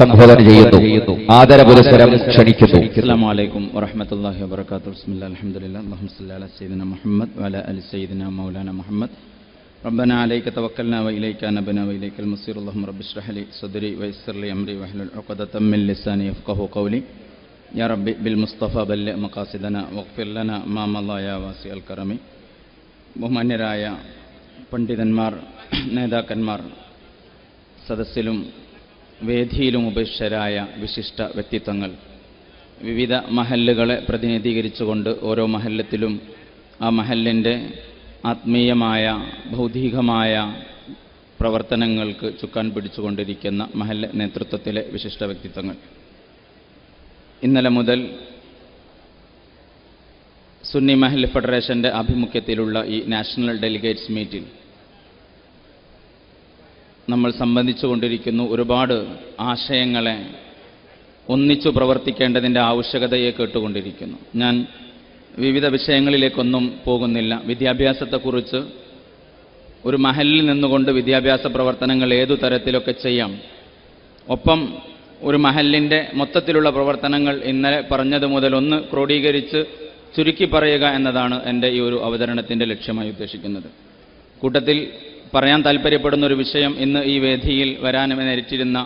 സംബോധന ചെയ്യുന്നു. ആദരപുരസ്സരം ക്ഷണിക്കുന്നു. അസ്സലാമു അലൈക്കും വറഹ്മത്തുള്ളാഹി വബറകാതുഹു. ബിസ്മില്ലാഹിൽ അൽഹംദുലില്ലാഹി അല്ലാഹുമ്മ സ്വല്ലി അലാ സയ്യിദിനാ മുഹമ്മദ് വഅലാ ആലി സയ്യിദിനാ മൗലാനാ മുഹമ്മദ്. റബ്ബനാ അലൈക തവക്കൽനാ വഇലൈക അനബ്നാ വഇലൈക്കൽ മസീർ. അല്ലാഹുമ്മ റബ്ബി ഇശ്റഹ് ലി സദ്രി വയസ്സിർ ലി അംരി വഹ്ലുൽ ഉഖ്ദതം മിൻ ലിസാനി യഫ്ഖഹു ഖൗലി. യാ റബ്ബി ബിൽ മുസ്തഫ ബല്ലിഗ് മഖാസിദനാ വഗ്ഫിർ ലനാ മാ മളാ യാ വാസിഅൽ കറമി. ബഹുമാന്യരായ പണ്ഡിതന്മാർ, നേതാക്കന്മാർ, സദസ്സിലും വേദിയിലും ഉപേക്ഷരായ വിശിഷ്ട വ്യക്തിത്വങ്ങൾ, വിവിധ മഹല്ലുകളെ പ്രതിനിധീകരിച്ചുകൊണ്ട് ഓരോ മഹല്ലത്തിലും ആ മഹല്ലിൻ്റെ ആത്മീയമായ ഭൗതികമായ പ്രവർത്തനങ്ങൾക്ക് ചുക്കാൻ പിടിച്ചുകൊണ്ടിരിക്കുന്ന മഹല്ല് നേതൃത്വത്തിലെ വിശിഷ്ട വ്യക്തിത്വങ്ങൾ, ഇന്നലെ മുതൽ സുന്നി മഹല്ല് ഫെഡറേഷൻ്റെ ആഭിമുഖ്യത്തിലുള്ള ഈ നാഷണൽ ഡെലിഗേറ്റ്സ് മീറ്റിൽ നമ്മൾ സംബന്ധിച്ചു കൊണ്ടിരിക്കുന്നു. ഒരുപാട് ആശയങ്ങളെ ഒന്നിച്ചു പ്രവർത്തിക്കേണ്ടതിൻ്റെ ആവശ്യകതയെ കേട്ടുകൊണ്ടിരിക്കുന്നു. ഞാൻ വിവിധ വിഷയങ്ങളിലേക്കൊന്നും പോകുന്നില്ല. വിദ്യാഭ്യാസത്തെക്കുറിച്ച് ഒരു മഹല്ലിൽ നിന്നുകൊണ്ട് വിദ്യാഭ്യാസ പ്രവർത്തനങ്ങൾ ഏതു തരത്തിലൊക്കെ ചെയ്യാം, ഒപ്പം ഒരു മഹല്ലിൻ്റെ മൊത്തത്തിലുള്ള പ്രവർത്തനങ്ങൾ ഇന്നലെ പറഞ്ഞത് മുതൽ ഒന്ന് ക്രോഡീകരിച്ച് ചുരുക്കി പറയുക എന്നതാണ് എൻ്റെ ഈ ഒരു അവതരണത്തിൻ്റെ ലക്ഷ്യമായി ഉദ്ദേശിക്കുന്നത്. കൂട്ടത്തിൽ പറയാൻ താല്പര്യപ്പെടുന്ന ഒരു വിഷയം, ഇന്ന് ഈ വേദിയിൽ വരാനെത്തിയിരുന്ന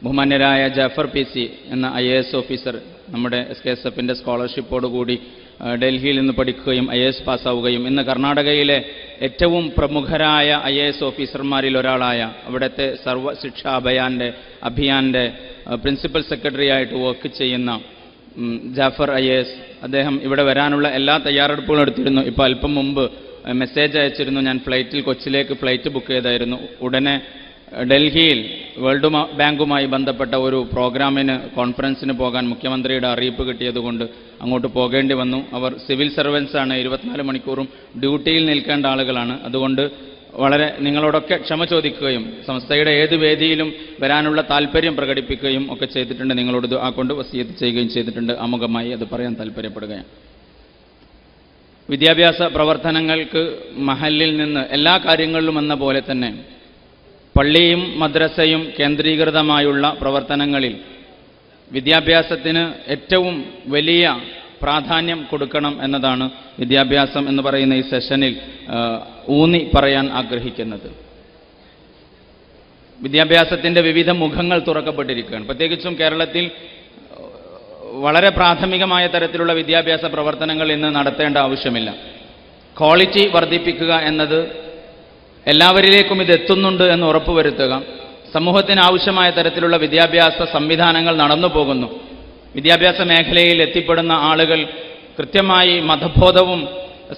ബഹുമാന്യരായ ജാഫർ PC എന്ന IAS ഓഫീസർ നമ്മുടെ SKSFൻ്റെ സ്കോളർഷിപ്പോടുകൂടി ഡൽഹിയിൽ നിന്ന് പഠിക്കുകയും IAS പാസ്സാവുകയും ഇന്ന് കർണാടകയിലെ ഏറ്റവും പ്രമുഖരായ IAS ഓഫീസർമാരിൽ ഒരാളായ അവിടുത്തെ സർവ്വ ശിക്ഷാ അഭിയാൻ്റെ പ്രിൻസിപ്പൽ സെക്രട്ടറി ആയിട്ട് വർക്ക് ചെയ്യുന്ന ജാഫർ IAS, അദ്ദേഹം ഇവിടെ വരാനുള്ള എല്ലാ തയ്യാറെടുപ്പുകളും എടുത്തിരുന്നു. ഇപ്പോൾ അല്പം മുമ്പ് മെസ്സേജ് അയച്ചിരുന്നു. ഞാൻ കൊച്ചിയിലേക്ക് ഫ്ലൈറ്റ് ബുക്ക് ചെയ്തായിരുന്നു. ഉടനെ ഡൽഹിയിൽ വേൾഡ് ബാങ്കുമായി ബന്ധപ്പെട്ട ഒരു പ്രോഗ്രാമിന്, കോൺഫറൻസിന് പോകാൻ മുഖ്യമന്ത്രിയുടെ അറിയിപ്പ് കിട്ടിയതുകൊണ്ട് അങ്ങോട്ട് പോകേണ്ടി വന്നു. അവർ സിവിൽ സർവൻസാണ്, 24 മണിക്കൂറും ഡ്യൂട്ടിയിൽ നിൽക്കേണ്ട ആളുകളാണ്. അതുകൊണ്ട് വളരെ നിങ്ങളോടൊക്കെ ക്ഷമ ചോദിക്കുകയും സംസ്ഥയുടെ ഏത് വേദിയിലും വരാനുള്ള താല്പര്യം പ്രകടിപ്പിക്കുകയും ഒക്കെ ചെയ്തിട്ടുണ്ട്. നിങ്ങളോട് ആ കൊണ്ട് വസിയത്ത് ചെയ്യുകയും ചെയ്തിട്ടുണ്ട്. ആമുഖമായി അത് പറയാൻ താല്പര്യപ്പെടുകയാണ്. വിദ്യാഭ്യാസ പ്രവർത്തനങ്ങൾക്ക് മഹല്ലിൽ നിന്ന് എല്ലാ കാര്യങ്ങളിലും എന്ന പോലെ തന്നെ പള്ളിയും മദ്രസയും കേന്ദ്രീകൃതമായുള്ള പ്രവർത്തനങ്ങളിൽ വിദ്യാഭ്യാസത്തിന് ഏറ്റവും വലിയ പ്രാധാന്യം കൊടുക്കണം എന്നതാണ് വിദ്യാഭ്യാസം എന്ന് പറയുന്ന ഈ സെഷനിൽ ഊന്നി പറയാൻ ആഗ്രഹിക്കുന്നത്. വിദ്യാഭ്യാസത്തിൻ്റെ വിവിധ മുഖങ്ങൾ തുറക്കപ്പെട്ടിരിക്കുകയാണ്. പ്രത്യേകിച്ചും കേരളത്തിൽ വളരെ പ്രാഥമികമായ തരത്തിലുള്ള വിദ്യാഭ്യാസ പ്രവർത്തനങ്ങൾ ഇന്ന് നടത്തേണ്ട ആവശ്യമില്ല. ക്വാളിറ്റി വർദ്ധിപ്പിക്കുക എന്നത്, എല്ലാവരിലേക്കും ഇത് എത്തുന്നുണ്ട് എന്ന് ഉറപ്പുവരുത്തുക, സമൂഹത്തിന് ആവശ്യമായ തരത്തിലുള്ള വിദ്യാഭ്യാസ സംവിധാനങ്ങൾ നടന്നു പോകുന്നു. വിദ്യാഭ്യാസ മേഖലയിൽ എത്തിപ്പെടുന്ന ആളുകൾ കൃത്യമായി മതബോധവും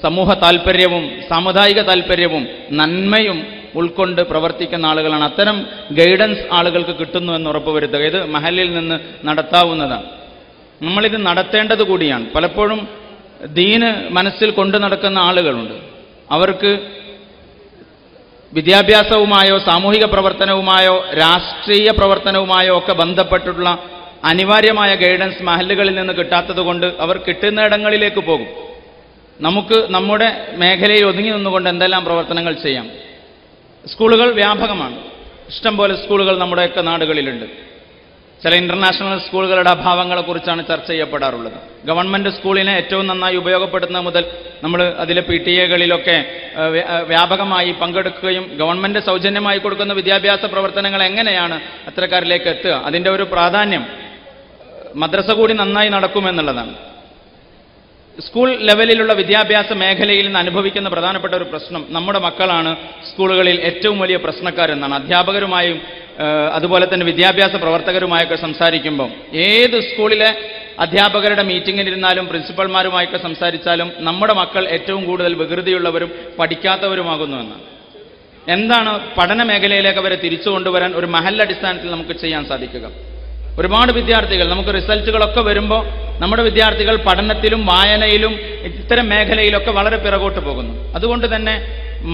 സമൂഹ താൽപ്പര്യവും സാമുദായിക താൽപ്പര്യവും നന്മയും ഉൾക്കൊണ്ട് പ്രവർത്തിക്കുന്ന ആളുകളാണ്. അത്തരം ഗൈഡൻസ് ആളുകൾക്ക് കിട്ടുന്നു എന്ന് ഉറപ്പുവരുത്തുക. ഇത് മഹല്ലിൽ നിന്ന് നടത്താവുന്നതാണ്. നമ്മളിത് നടത്തേണ്ടത് കൂടിയാണ്. പലപ്പോഴും ദീന് മനസ്സിൽ കൊണ്ടു നടക്കുന്ന ആളുകളുണ്ട്. അവർക്ക് വിദ്യാഭ്യാസവുമായോ സാമൂഹിക പ്രവർത്തനവുമായോ രാഷ്ട്രീയ പ്രവർത്തനവുമായോ ഒക്കെ ബന്ധപ്പെട്ടിട്ടുള്ള അനിവാര്യമായ ഗൈഡൻസ് മഹല്ലുകളിൽ നിന്ന് കിട്ടാത്തത് കൊണ്ട് അവർ കിട്ടുന്നിടങ്ങളിലേക്ക് പോകും. നമുക്ക് നമ്മുടെ മേഖലയിൽ ഒതുങ്ങി നിന്നുകൊണ്ട് എന്തെല്ലാം പ്രവർത്തനങ്ങൾ ചെയ്യാം. സ്കൂളുകൾ വ്യാപകമാണ്. ഇഷ്ടംപോലെ സ്കൂളുകൾ നമ്മുടെയൊക്കെ നാടുകളിലുണ്ട്. ചില ഇൻ്റർനാഷണൽ സ്കൂളുകളുടെ അഭാവങ്ങളെക്കുറിച്ചാണ് ചർച്ച ചെയ്യപ്പെടാറുള്ളത്. ഗവൺമെൻറ് സ്കൂളിനെ ഏറ്റവും നന്നായി ഉപയോഗപ്പെടുത്തുന്ന മുതൽ നമ്മൾ അതിലെ PTA-കളിലൊക്കെ വ്യാപകമായി പങ്കെടുക്കുകയും ഗവൺമെൻറ് സൗജന്യമായി കൊടുക്കുന്ന വിദ്യാഭ്യാസ പ്രവർത്തനങ്ങൾ എങ്ങനെയാണ് അത്തരക്കാരിലേക്ക് എത്തുക, അതിൻ്റെ ഒരു പ്രാധാന്യം, മദ്രസ കൂടി നന്നായി നടക്കുമെന്നുള്ളതാണ്. സ്കൂൾ ലെവലിലുള്ള വിദ്യാഭ്യാസ മേഖലയിൽ നിന്ന് അനുഭവിക്കുന്ന പ്രധാനപ്പെട്ട ഒരു പ്രശ്നം, നമ്മുടെ മക്കളാണ് സ്കൂളുകളിൽ ഏറ്റവും വലിയ പ്രശ്നക്കാരെന്നാണ്. അധ്യാപകരുമായും അതുപോലെ തന്നെ വിദ്യാഭ്യാസ പ്രവർത്തകരുമായൊക്കെ സംസാരിക്കുമ്പോൾ, ഏത് സ്കൂളിലെ അധ്യാപകരുടെ മീറ്റിങ്ങിലിരുന്നാലും പ്രിൻസിപ്പൽമാരുമായൊക്കെ സംസാരിച്ചാലും നമ്മുടെ മക്കൾ ഏറ്റവും കൂടുതൽ വികൃതിയുള്ളവരും പഠിക്കാത്തവരുമാകുന്നു എന്നാണ്. എന്താണ് പഠന മേഖലയിലേക്ക് അവരെ തിരിച്ചു കൊണ്ടുവരാൻ ഒരു മഹല്ലടിസ്ഥാനത്തിൽ നമുക്ക് ചെയ്യാൻ സാധിക്കുക? ഒരുപാട് വിദ്യാർത്ഥികൾ, നമുക്ക് റിസൾട്ടുകളൊക്കെ വരുമ്പോൾ നമ്മുടെ വിദ്യാർത്ഥികൾ പഠനത്തിലും വായനയിലും ഇത്തരം മേഖലയിലൊക്കെ വളരെ പിറകോട്ട് പോകുന്നു. അതുകൊണ്ട് തന്നെ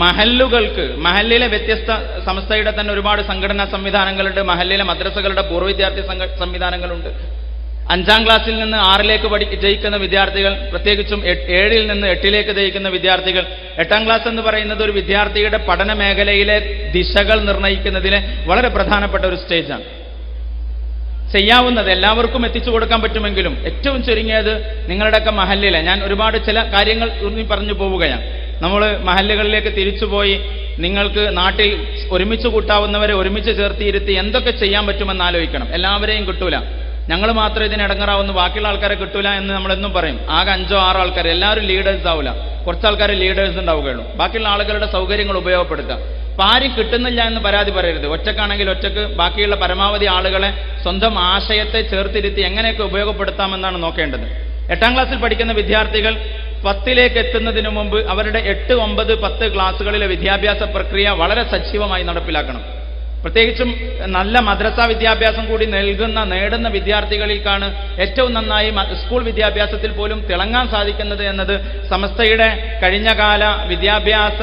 മഹല്ലുകൾക്ക്, മഹല്ലിലെ വ്യത്യസ്ത സംസ്ഥയുടെ തന്നെ ഒരുപാട് സംഘടനാ സംവിധാനങ്ങളുണ്ട്. മഹല്ലിലെ മദ്രസകളുടെ പൂർവ്വ വിദ്യാർത്ഥി സംവിധാനങ്ങളുണ്ട്. 5ാം ക്ലാസ്സിൽ നിന്ന് 6ലേക്ക് ജയിക്കുന്ന വിദ്യാർത്ഥികൾ, പ്രത്യേകിച്ചും 7ൽ നിന്ന് 8ലേക്ക് ജയിക്കുന്ന വിദ്യാർത്ഥികൾ, 8ാം ക്ലാസ് എന്ന് പറയുന്നത് ഒരു വിദ്യാർത്ഥിയുടെ പഠന മേഖലയിലെ ദിശകൾ നിർണ്ണയിക്കുന്നതിലെ വളരെ പ്രധാനപ്പെട്ട ഒരു സ്റ്റേജാണ്. ചെയ്യാവുന്നത് എല്ലാവർക്കും എത്തിച്ചു കൊടുക്കാൻ പറ്റുമെങ്കിലും ഏറ്റവും ചുരുങ്ങിയത് നിങ്ങളുടെയൊക്കെ മഹല്ലിലെ, ഞാൻ ഒരുപാട് ചില കാര്യങ്ങൾ പറഞ്ഞു പോവുകയാണ്. നമ്മൾ മഹല്ലുകളിലേക്ക് തിരിച്ചുപോയി നിങ്ങൾക്ക് നാട്ടിൽ ഒരുമിച്ച് കൂട്ടാവുന്നവരെ ഒരുമിച്ച് ചേർത്തിയിരുത്തി എന്തൊക്കെ ചെയ്യാൻ പറ്റുമെന്ന് ആലോചിക്കണം. എല്ലാവരെയും കിട്ടൂല, ഞങ്ങൾ മാത്രം ഇതിന് ഇടങ്ങറാവുന്നു, ബാക്കിയുള്ള ആൾക്കാരെ കിട്ടൂല എന്ന് നമ്മളെന്നും പറയും. ആകെ 5-6 ആൾക്കാർ, എല്ലാവരും ലീഡേഴ്സ് ആവില്ല, കുറച്ച് ആൾക്കാർ ലീഡേഴ്സ് ഉണ്ടാവുകയുള്ളൂ. ബാക്കിയുള്ള ആളുകളുടെ സൗകര്യങ്ങൾ ഉപയോഗപ്പെടുത്തുക. അപ്പം ആരും കിട്ടുന്നില്ല എന്ന് പരാതി പറയരുത്. ഒറ്റക്കാണെങ്കിൽ ഒറ്റക്ക്, ബാക്കിയുള്ള പരമാവധി ആളുകളെ സ്വന്തം ആശയത്തെ ചേർത്തിരുത്തി എങ്ങനെയൊക്കെ ഉപയോഗപ്പെടുത്താമെന്നാണ് നോക്കേണ്ടത്. 8ാം ക്ലാസ്സിൽ പഠിക്കുന്ന വിദ്യാർത്ഥികൾ 10ലേക്ക് എത്തുന്നതിന് മുമ്പ് അവരുടെ 8, 9, 10 ക്ലാസ്സുകളിലെ വിദ്യാഭ്യാസ പ്രക്രിയ വളരെ സജീവമായി നടപ്പിലാക്കണം. പ്രത്യേകിച്ചും നല്ല മദ്രസ വിദ്യാഭ്യാസം കൂടി നേടുന്ന വിദ്യാർത്ഥികൾക്കാണ് ഏറ്റവും നന്നായി സ്കൂൾ വിദ്യാഭ്യാസത്തിൽ പോലും തിളങ്ങാൻ സാധിക്കുന്നത് എന്നത് സമസ്തയുടെ കഴിഞ്ഞകാല വിദ്യാഭ്യാസ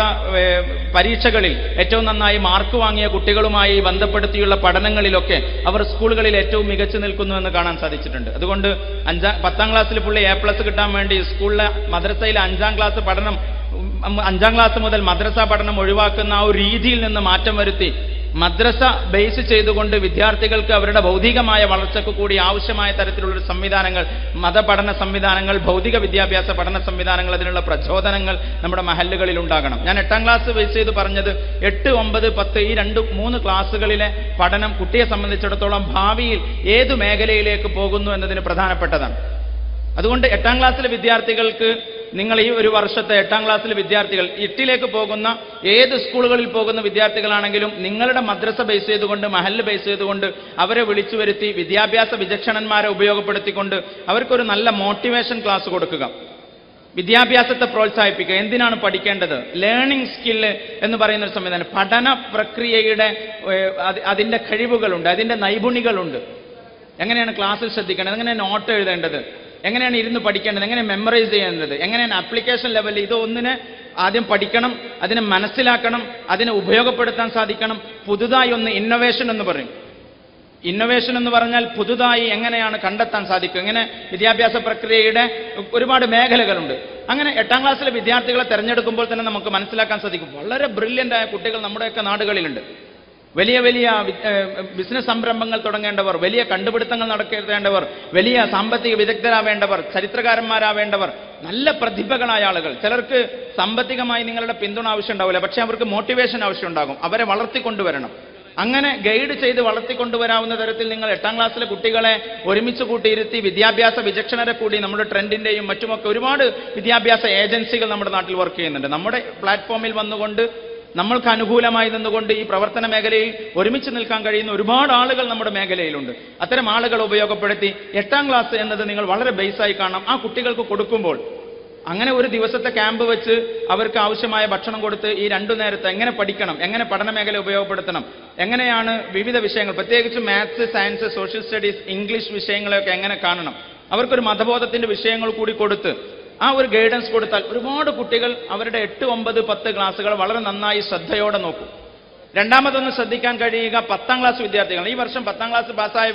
പരീക്ഷകളിൽ ഏറ്റവും നന്നായി മാർക്ക് വാങ്ങിയ കുട്ടികളുമായി ബന്ധപ്പെടുത്തിയുള്ള പഠനങ്ങളിലൊക്കെ അവർ സ്കൂളുകളിൽ ഏറ്റവും മികച്ചു നിൽക്കുന്നു എന്ന് കാണാൻ സാധിച്ചിട്ടുണ്ട്. അതുകൊണ്ട് 10ാം ക്ലാസ്സിൽ പുള്ളി A+ കിട്ടാൻ വേണ്ടി സ്കൂളിലെ മദ്രസയിലെ 5ാം ക്ലാസ് പഠനം, 5ാം ക്ലാസ് മുതൽ മദ്രസ പഠനം ഒഴിവാക്കുന്ന ആ ഒരു രീതിയിൽ നിന്ന് മാറ്റം വരുത്തി മദ്രസ ബേസ് ചെയ്തുകൊണ്ട് വിദ്യാർത്ഥികൾക്ക് അവരുടെ ഭൗതികമായ വളർച്ചയ്ക്ക് കൂടി ആവശ്യമായ തരത്തിലുള്ള സംവിധാനങ്ങൾ, മതപഠന സംവിധാനങ്ങൾ, ഭൗതിക വിദ്യാഭ്യാസ പഠന സംവിധാനങ്ങൾ, അതിനുള്ള പ്രചോദനങ്ങൾ നമ്മുടെ മഹല്ലുകളിൽ ഉണ്ടാകണം. ഞാൻ 8ാം ക്ലാസ് ബേസ് ചെയ്ത് പറഞ്ഞത് 8, 9, 10 ഈ 2-3 ക്ലാസ്സുകളിലെ പഠനം കുട്ടിയെ സംബന്ധിച്ചിടത്തോളം ഭാവിയിൽ ഏതു മേഖലയിലേക്ക് പോകുന്നു എന്നതിന് പ്രധാനപ്പെട്ടതാണ്. അതുകൊണ്ട് 8ാം ക്ലാസ്സിലെ വിദ്യാർത്ഥികൾക്ക് നിങ്ങൾ ഈ ഒരു വർഷത്തെ 8ാം ക്ലാസ്സിലെ വിദ്യാർത്ഥികൾ 8ലേക്ക് പോകുന്ന ഏത് സ്കൂളുകളിൽ പോകുന്ന വിദ്യാർത്ഥികളാണെങ്കിലും നിങ്ങളുടെ മദ്രസ ബേസ് ചെയ്തുകൊണ്ട്, മഹല്ല് ബേസ് ചെയ്തുകൊണ്ട് അവരെ വിളിച്ചു വരുത്തി വിദ്യാഭ്യാസ വിചക്ഷണന്മാരെ ഉപയോഗപ്പെടുത്തിക്കൊണ്ട് അവർക്കൊരു നല്ല മോട്ടിവേഷൻ ക്ലാസ് കൊടുക്കുക. വിദ്യാഭ്യാസത്തെ പ്രോത്സാഹിപ്പിക്കുക. എന്തിനാണ് പഠിക്കേണ്ടത്? ലേണിംഗ് സ്കില്ല് എന്ന് പറയുന്നൊരു സംവിധാനം, പഠന പ്രക്രിയയുടെ അതിൻ്റെ കഴിവുകളുണ്ട്, അതിൻ്റെ നൈപുണികളുണ്ട്. എങ്ങനെയാണ് ക്ലാസ്സിൽ ശ്രദ്ധിക്കേണ്ടത്, എങ്ങനെയാണ് നോട്ട് എഴുതേണ്ടത്, എങ്ങനെയാണ് ഇരുന്ന് പഠിക്കേണ്ടത്, എങ്ങനെ മെമ്മറൈസ് ചെയ്യേണ്ടത്, എങ്ങനെയാണ് ആപ്ലിക്കേഷൻ ലെവലിൽ ഇതൊന്നിനെ ആദ്യം പഠിക്കണം, അതിനെ മനസ്സിലാക്കണം, അതിനെ ഉപയോഗപ്പെടുത്താൻ സാധിക്കണം. പുതുതായി ഒന്ന് ഇന്നൊവേഷൻ എന്ന് പറയും. ഇന്നൊവേഷൻ എന്ന് പറഞ്ഞാൽ പുതുതായി എങ്ങനെയാണ് കണ്ടെത്താൻ സാധിക്കും. ഇങ്ങനെ വിദ്യാഭ്യാസ പ്രക്രിയയുടെ ഒരുപാട് മേഖലകളുണ്ട്. അങ്ങനെ 8ാം ക്ലാസ്സിലെ വിദ്യാർത്ഥികളെ തിരഞ്ഞെടുക്കുമ്പോൾ തന്നെ നമുക്ക് മനസ്സിലാക്കാൻ സാധിക്കും വളരെ ബ്രില്യൻ്റായ കുട്ടികൾ നമ്മുടെയൊക്കെ നാടുകളിലുണ്ട്. വലിയ വലിയ ബിസിനസ് സംരംഭങ്ങൾ തുടങ്ങേണ്ടവർ, വലിയ കണ്ടുപിടുത്തങ്ങൾ നടത്തേണ്ടവർ, വലിയ സാമ്പത്തിക വിദഗ്ധരാവേണ്ടവർ, ചരിത്രകാരന്മാരാവേണ്ടവർ, നല്ല പ്രതിഭകളായ ആളുകൾ. ചിലർക്ക് സാമ്പത്തികമായി നിങ്ങളുടെ പിന്തുണ ആവശ്യം ഉണ്ടാവില്ല, പക്ഷേ അവർക്ക് മോട്ടിവേഷൻ ആവശ്യമുണ്ടാകും. അവരെ വളർത്തിക്കൊണ്ടുവരണം. അങ്ങനെ ഗൈഡ് ചെയ്ത് വളർത്തിക്കൊണ്ടുവരാവുന്ന തരത്തിൽ നിങ്ങൾ 8ാം ക്ലാസ്സിലെ കുട്ടികളെ ഒരുമിച്ച് കൂട്ടിയിരുത്തി വിദ്യാഭ്യാസ വിചക്ഷണരെ കൂടി, നമ്മുടെ ട്രെൻഡിൻ്റെയും മറ്റുമൊക്കെ ഒരുപാട് വിദ്യാഭ്യാസ ഏജൻസികൾ നമ്മുടെ നാട്ടിൽ വർക്ക് ചെയ്യുന്നുണ്ട്. നമ്മുടെ പ്ലാറ്റ്ഫോമിൽ വന്നുകൊണ്ട് നമ്മൾക്ക് അനുകൂലമായി നിന്നുകൊണ്ട് ഈ പ്രവർത്തന മേഖലയിൽ ഒരുമിച്ച് നിൽക്കാൻ കഴിയുന്ന ഒരുപാട് ആളുകൾ നമ്മുടെ മേഖലയിലുണ്ട്. അത്തരം ആളുകൾ ഉപയോഗപ്പെടുത്തി 8ാം ക്ലാസ് എന്നത് നിങ്ങൾ വളരെ ബേസായി കാണണം. ആ കുട്ടികൾക്ക് കൊടുക്കുമ്പോൾ അങ്ങനെ ഒരു ദിവസത്തെ ക്യാമ്പ് വെച്ച് അവർക്ക് ആവശ്യമായ ഭക്ഷണം കൊടുത്ത് ഈ 2 നേരത്തെ എങ്ങനെ പഠിക്കണം, എങ്ങനെ പഠന മേഖല ഉപയോഗപ്പെടുത്തണം, എങ്ങനെയാണ് വിവിധ വിഷയങ്ങൾ, പ്രത്യേകിച്ച് maths, science, social studies, English വിഷയങ്ങളെയൊക്കെ എങ്ങനെ കാണണം, അവർക്കൊരു മതബോധത്തിന്റെ വിഷയങ്ങൾ കൂടി കൊടുത്ത് ആ ഒരു ഗൈഡൻസ് കൊടുത്താൽ ഒരുപാട് കുട്ടികൾ അവരുടെ 8, 9, 10 ക്ലാസ്സുകൾ വളരെ നന്നായി ശ്രദ്ധയോടെ നോക്കും. രണ്ടാമതൊന്ന് ശ്രദ്ധിക്കാൻ കഴിയുക 10ാം ക്ലാസ് വിദ്യാർത്ഥികൾ. ഈ വർഷം 10ാം ക്ലാസ് പാസ്സായ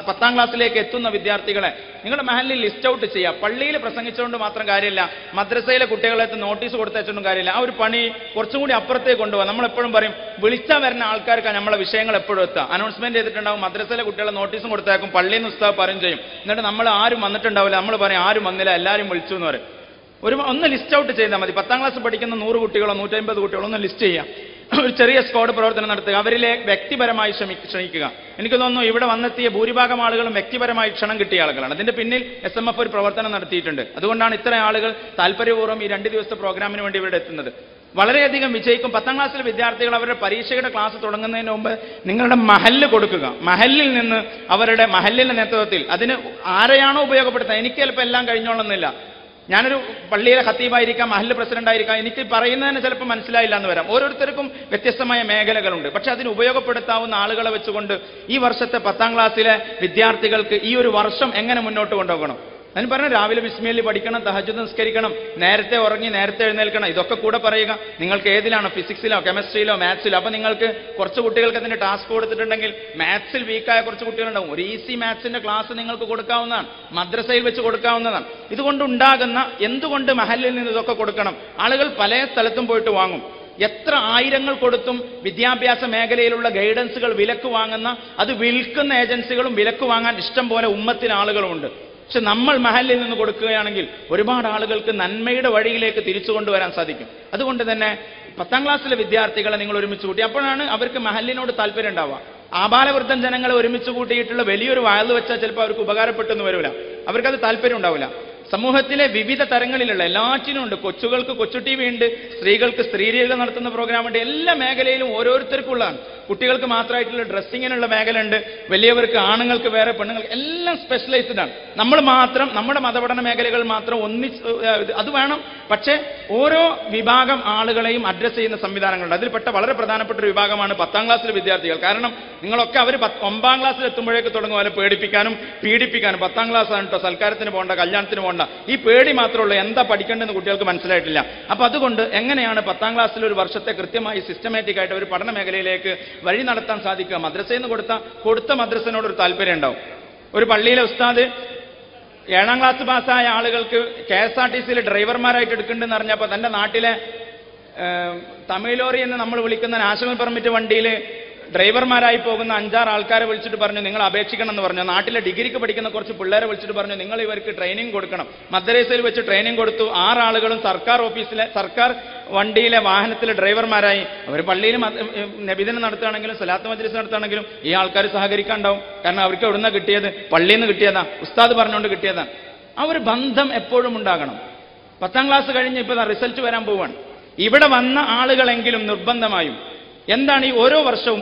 10ാം ക്ലാസ്സിലേക്ക് എത്തുന്ന വിദ്യാർത്ഥികളെ നിങ്ങളുടെ മഹല്ലിൽ ലിസ്റ്റ് ഔട്ട് ചെയ്യുക. പള്ളിയിൽ പ്രസംഗിച്ചുകൊണ്ട് മാത്രം കാര്യമില്ല, മദ്രസയിലെ കുട്ടികളെ നോട്ടീസ് കൊടുത്തയച്ചുകൊണ്ടും കാര്യമില്ല. ആ ഒരു പണി കുറച്ചും കൂടി അപ്പുറത്തേക്ക് കൊണ്ടുപോകാം. നമ്മളെപ്പോഴും പറയും, വിളിച്ചാൽ വരുന്ന ആൾക്കാർക്ക് നമ്മളെ വിഷയങ്ങൾ എപ്പോഴും എത്തുക. അനൗൺസ്മെന്റ് ചെയ്തിട്ടുണ്ടാവും, മദ്രസയിലെ കുട്ടികളെ നോട്ടീസും കൊടുത്തേക്കും, പള്ളിയിൽ നിന്ന് ഉസ്താദ് പറയും ചെയ്യും. എന്നിട്ട് നമ്മൾ ആരും വന്നിട്ടുണ്ടാവില്ല, നമ്മൾ പറയും ആരും വന്നില്ല, എല്ലാവരും വിളിച്ചു എന്ന് പറയും. ഒന്ന് ലിസ്റ്റ് ഔട്ട് ചെയ്താൽ മതി. 10ാം ക്ലാസ് പഠിക്കുന്ന 100 കുട്ടികളോ 150 കുട്ടികളോ ഒന്ന് ലിസ്റ്റ് ചെയ്യാം. ഒരു ചെറിയ സ്ക്വാഡ് പ്രവർത്തനം നടത്തുക. അവരിലെ വ്യക്തിപരമായി ക്ഷണിക്കുക. എനിക്ക് തോന്നുന്നു ഇവിടെ വന്നെത്തിയ ഭൂരിഭാഗം ആളുകളും വ്യക്തിപരമായി ക്ഷണം കിട്ടിയ ആളുകളാണ്. അതിന്റെ പിന്നിൽ SMF ഒരു പ്രവർത്തനം നടത്തിയിട്ടുണ്ട്. അതുകൊണ്ടാണ് ഇത്ര ആളുകൾ താല്പര്യപൂർവ്വം ഈ 2 ദിവസത്തെ പ്രോഗ്രാമിന് വേണ്ടി ഇവിടെ എത്തുന്നത്. വളരെയധികം വിജയിക്കും. 10ാം ക്ലാസ്സിലെ വിദ്യാർത്ഥികൾ അവരുടെ പരീക്ഷയുടെ ക്ലാസ് തുടങ്ങുന്നതിന് മുമ്പ് നിങ്ങളുടെ മഹല്ല് കൊടുക്കുക. മഹല്ലിൽ നിന്ന് അവരുടെ മഹല്ലിന്റെ നേതൃത്വത്തിൽ അതിന് ആരെയാണോ ഉപയോഗപ്പെടുത്തുക. എനിക്ക് ചിലപ്പോൾ എല്ലാം കഴിഞ്ഞോളുന്നില്ല. ഞാനൊരു പള്ളിയിലെ ഖത്തീബായിരിക്കാം, മഹല്ല് പ്രസിഡന്റ് ആയിരിക്കാം, എനിക്ക് പറയുന്നതിന് ചിലപ്പോൾ മനസ്സിലായില്ല എന്ന് വരാം. ഓരോരുത്തർക്കും വ്യത്യസ്തമായ മേഖലകളുണ്ട്. പക്ഷെ അതിന് ഉപയോഗപ്പെടുത്താവുന്ന ആളുകളെ വെച്ചുകൊണ്ട് ഈ വർഷത്തെ 10ാം ക്ലാസ്സിലെ വിദ്യാർത്ഥികൾക്ക് ഈ ഒരു വർഷം എങ്ങനെ മുന്നോട്ട് കൊണ്ടുപോകണം. അതിന് പറഞ്ഞാൽ രാവിലെ ബിസ്മില്ലി പഠിക്കണം, തഹജ്ജുദ് നിസ്കരിക്കണം, നേരത്തെ ഉറങ്ങി നേരത്തെ എഴുന്നേൽക്കണം, ഇതൊക്കെ കൂടെ പറയുക. നിങ്ങൾക്ക് ഏതിലാണോ, ഫിസിക്സിലോ കെമിസ്ട്രിയിലോ മാത്സിലോ, അപ്പോൾ നിങ്ങൾക്ക് കുറച്ച് കുട്ടികൾക്ക് അതിൻ്റെ ടാസ്ക് കൊടുത്തിട്ടുണ്ടെങ്കിൽ മാത്സിൽ വീക്കായ കുറച്ച് കുട്ടികളുണ്ടാവും. ഒരു ഈസി മാത്സിന്റെ ക്ലാസ് നിങ്ങൾക്ക് കൊടുക്കാവുന്നതാണ്, മദ്രസയിൽ വെച്ച് കൊടുക്കാവുന്നതാണ്. ഇതുകൊണ്ടുണ്ടാകുന്ന എന്തുകൊണ്ട് മഹല്ലിൽ നിന്ന് ഇതൊക്കെ കൊടുക്കണം? ആളുകൾ പല സ്ഥലത്തും പോയിട്ട് വാങ്ങും. എത്ര ആയിരങ്ങൾ കൊടുത്തും വിദ്യാഭ്യാസ മേഖലയിലുള്ള ഗൈഡൻസുകൾ വിലക്ക് വാങ്ങുന്ന, അത് വിൽക്കുന്ന ഏജൻസികളും വിലക്ക് വാങ്ങാൻ ഇഷ്ടം പോലെ ഉമ്മത്തിന് ആളുകളുമുണ്ട്. പക്ഷെ നമ്മൾ മഹല്ലിൽ നിന്ന് കൊടുക്കുകയാണെങ്കിൽ ഒരുപാട് ആളുകൾക്ക് നന്മയുടെ വഴിയിലേക്ക് തിരിച്ചു കൊണ്ടുവരാൻ സാധിക്കും. അതുകൊണ്ട് തന്നെ 10ാം ക്ലാസ്സിലെ വിദ്യാർത്ഥികളെ നിങ്ങൾ ഒരുമിച്ച് കൂട്ടി, അപ്പോഴാണ് അവർക്ക് മഹല്ലിനോട് താല്പര്യം ഉണ്ടാവുക. ആബാലവൃദ്ധം ജനങ്ങളെ ഒരുമിച്ച് കൂട്ടിയിട്ടുള്ള വലിയൊരു വയല് വെച്ചാൽ ചിലപ്പോൾ അവർക്ക് ഉപകാരപ്പെട്ടെന്ന് വരില്ല, അവർക്കത് താല്പര്യം ഉണ്ടാവില്ല. സമൂഹത്തിലെ വിവിധ തരങ്ങളിലുള്ള എല്ലാറ്റിനും ഉണ്ട്. കൊച്ചുകൾക്ക് കൊച്ചു ടി വി ഉണ്ട്, സ്ത്രീകൾക്ക് സ്ത്രീരീകൾ നടത്തുന്ന പ്രോഗ്രാം ഉണ്ട്. എല്ലാ മേഖലയിലും ഓരോരുത്തർക്കുള്ളതാണ്. കുട്ടികൾക്ക് മാത്രമായിട്ടുള്ള ഡ്രസ്സിങ്ങിനുള്ള മേഖല ഉണ്ട്, വലിയവർക്ക്, ആണുങ്ങൾക്ക് വേറെ, പെണ്ണുങ്ങൾക്ക് എല്ലാം സ്പെഷ്യലൈസ്ഡ് ആണ്. നമ്മൾ മാത്രം നമ്മുടെ മതപഠന മേഖലകൾ മാത്രം അത് വേണം. പക്ഷേ ഓരോ വിഭാഗം ആളുകളെയും അഡ്രസ്സ് ചെയ്യുന്ന സംവിധാനങ്ങളുണ്ട്. അതിൽപ്പെട്ട വളരെ പ്രധാനപ്പെട്ട ഒരു വിഭാഗമാണ് 10ാം ക്ലാസ്സിലെ വിദ്യാർത്ഥികൾ. കാരണം നിങ്ങളൊക്കെ അവർ 9ാം ക്ലാസ്സിൽ എത്തുമ്പോഴേക്ക് തുടങ്ങും അവരെ പേടിപ്പിക്കാനും പീഡിപ്പിക്കാനും. 10ാം ക്ലാസ് ആണ് കേട്ടോ, സൽക്കാരത്തിന് പോകണ്ട, കല്യാണത്തിന് പോകണ്ട, ഈ പേടി മാത്രമേ ഉള്ളൂ, എന്താ പഠിക്കേണ്ടതെന്ന് കുട്ടികൾക്ക് മനസ്സിലായിട്ടില്ല. അപ്പൊ അതുകൊണ്ട് എങ്ങനെയാണ് 10ാം ക്ലാസ്സിൽ ഒരു വർഷത്തെ കൃത്യമായി സിസ്റ്റമാറ്റിക് ആയിട്ട് ഒരു പഠന മേഖലയിലേക്ക് വഴി നടത്താൻ സാധിക്കുക? മദ്രസയിൽ നിന്ന് കൊടുത്ത മദ്രസനോട് ഒരു താല്പര്യം ഉണ്ടാവും. ഒരു പള്ളിയിലെ ഉസ്താദ് 7ാം ക്ലാസ് പാസ്സായ ആളുകൾക്ക് KSRTCയിൽ ഡ്രൈവർമാരായിട്ട് എടുക്കുന്നുണ്ടെന്ന് അറിഞ്ഞപ്പോൾ തന്റെ നാട്ടിലെ തമിഴ് ലോറി എന്ന് നമ്മൾ വിളിക്കുന്ന നാഷണൽ പെർമിറ്റ് വണ്ടിയിൽ ഡ്രൈവർമാരായി പോകുന്ന 5-6 ആൾക്കാരെ വിളിച്ചിട്ട് പറഞ്ഞു നിങ്ങൾ അപേക്ഷിക്കണം എന്ന് പറഞ്ഞു. നാട്ടിലെ ഡിഗ്രിക്ക് പഠിക്കുന്ന കുറച്ച് പിള്ളേരെ വിളിച്ചിട്ട് പറഞ്ഞു നിങ്ങൾ ഇവർക്ക് ട്രെയിനിങ് കൊടുക്കണം. മദ്രസയിൽ വെച്ച് ട്രെയിനിങ് കൊടുത്തു. 6 ആളുകളും സർക്കാർ വണ്ടിയിലെ വാഹനത്തിലെ ഡ്രൈവർമാരായി. അവർ പള്ളിയിൽ നബിദിനം നടത്തുകയാണെങ്കിലും സലാത്ത് മജ്ലിസ് നടത്തുകയാണെങ്കിലും ഈ ആൾക്കാർ സഹകരിക്കാണ്ടാവും. കാരണം അവർക്ക് എവിടുന്ന കിട്ടിയത്? പള്ളിയിൽ നിന്ന് കിട്ടിയതാ, ഉസ്താദ് പറഞ്ഞുകൊണ്ട് കിട്ടിയതാണ്. ആ ഒരു ബന്ധം എപ്പോഴും ഉണ്ടാകണം. 10ാം ക്ലാസ് കഴിഞ്ഞ് ഇപ്പോൾ റിസൾട്ട് വരാൻ പോവാണ്. ഇവിടെ വന്ന ആളുകളെങ്കിലും നിർബന്ധമായും എന്താണ് ഈ ഓരോ വർഷവും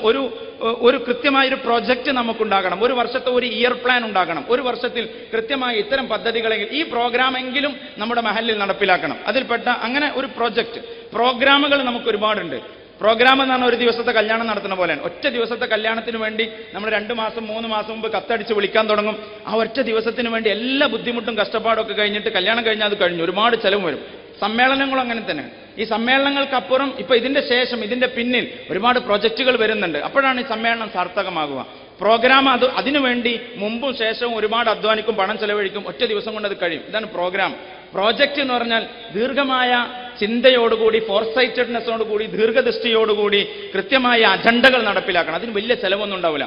ഒരു കൃത്യമായൊരു പ്രോജക്റ്റ് നമുക്കുണ്ടാകണം. ഒരു വർഷത്തെ ഒരു ഇയർ പ്ലാൻ ഉണ്ടാകണം. ഒരു വർഷത്തിൽ കൃത്യമായി ഇത്തരം പദ്ധതികളെങ്കിലും ഈ പ്രോഗ്രാമെങ്കിലും നമ്മുടെ മഹല്ലിൽ നടപ്പിലാക്കണം. അതിൽപ്പെട്ട അങ്ങനെ ഒരു പ്രോഗ്രാമുകൾ നമുക്ക് ഒരുപാടുണ്ട്. പ്രോഗ്രാം എന്ന് പറഞ്ഞാൽ ഒരു ദിവസത്തെ കല്യാണം നടത്തുന്ന പോലെയാണ്. ഒറ്റ ദിവസത്തെ കല്യാണത്തിന് വേണ്ടി നമ്മൾ 2 മാസം 3 മാസം മുമ്പ് കത്തടിച്ച് വിളിക്കാൻ തുടങ്ങും. ആ ഒറ്റ ദിവസത്തിന് വേണ്ടി എല്ലാ ബുദ്ധിമുട്ടും കഷ്ടപ്പാടും ഒക്കെ കഴിഞ്ഞിട്ട് കല്യാണം കഴിഞ്ഞാൽ അത് കഴിഞ്ഞു, ഒരുപാട് ചെലവ് വരും. സമ്മേളനങ്ങളും അങ്ങനെ തന്നെ. ഈ സമ്മേളനങ്ങൾക്കപ്പുറം ഇപ്പൊ ഇതിന്റെ ശേഷം ഇതിന്റെ പിന്നിൽ ഒരുപാട് പ്രൊജക്റ്റുകൾ വരുന്നുണ്ട്. അപ്പോഴാണ് ഈ സമ്മേളനം സാർത്ഥകമാകുക. പ്രോഗ്രാം അതിനുവേണ്ടി മുമ്പും ശേഷവും ഒരുപാട് അധ്വാനിക്കും, പണം ചെലവഴിക്കും. ഒറ്റ ദിവസം കൊണ്ട് അത് കഴിയും. ഇതാണ് പ്രോഗ്രാം. പ്രോജക്റ്റ് എന്ന് പറഞ്ഞാൽ ദീർഘമായ ചിന്തയോടുകൂടി, ഫോർസൈറ്റഡ്നെസ്സോടുകൂടി, ദീർഘദൃഷ്ടിയോടുകൂടി കൃത്യമായ അജണ്ടകൾ നടപ്പിലാക്കണം. അതിന് വലിയ ചെലവൊന്നും ഉണ്ടാവില്ല.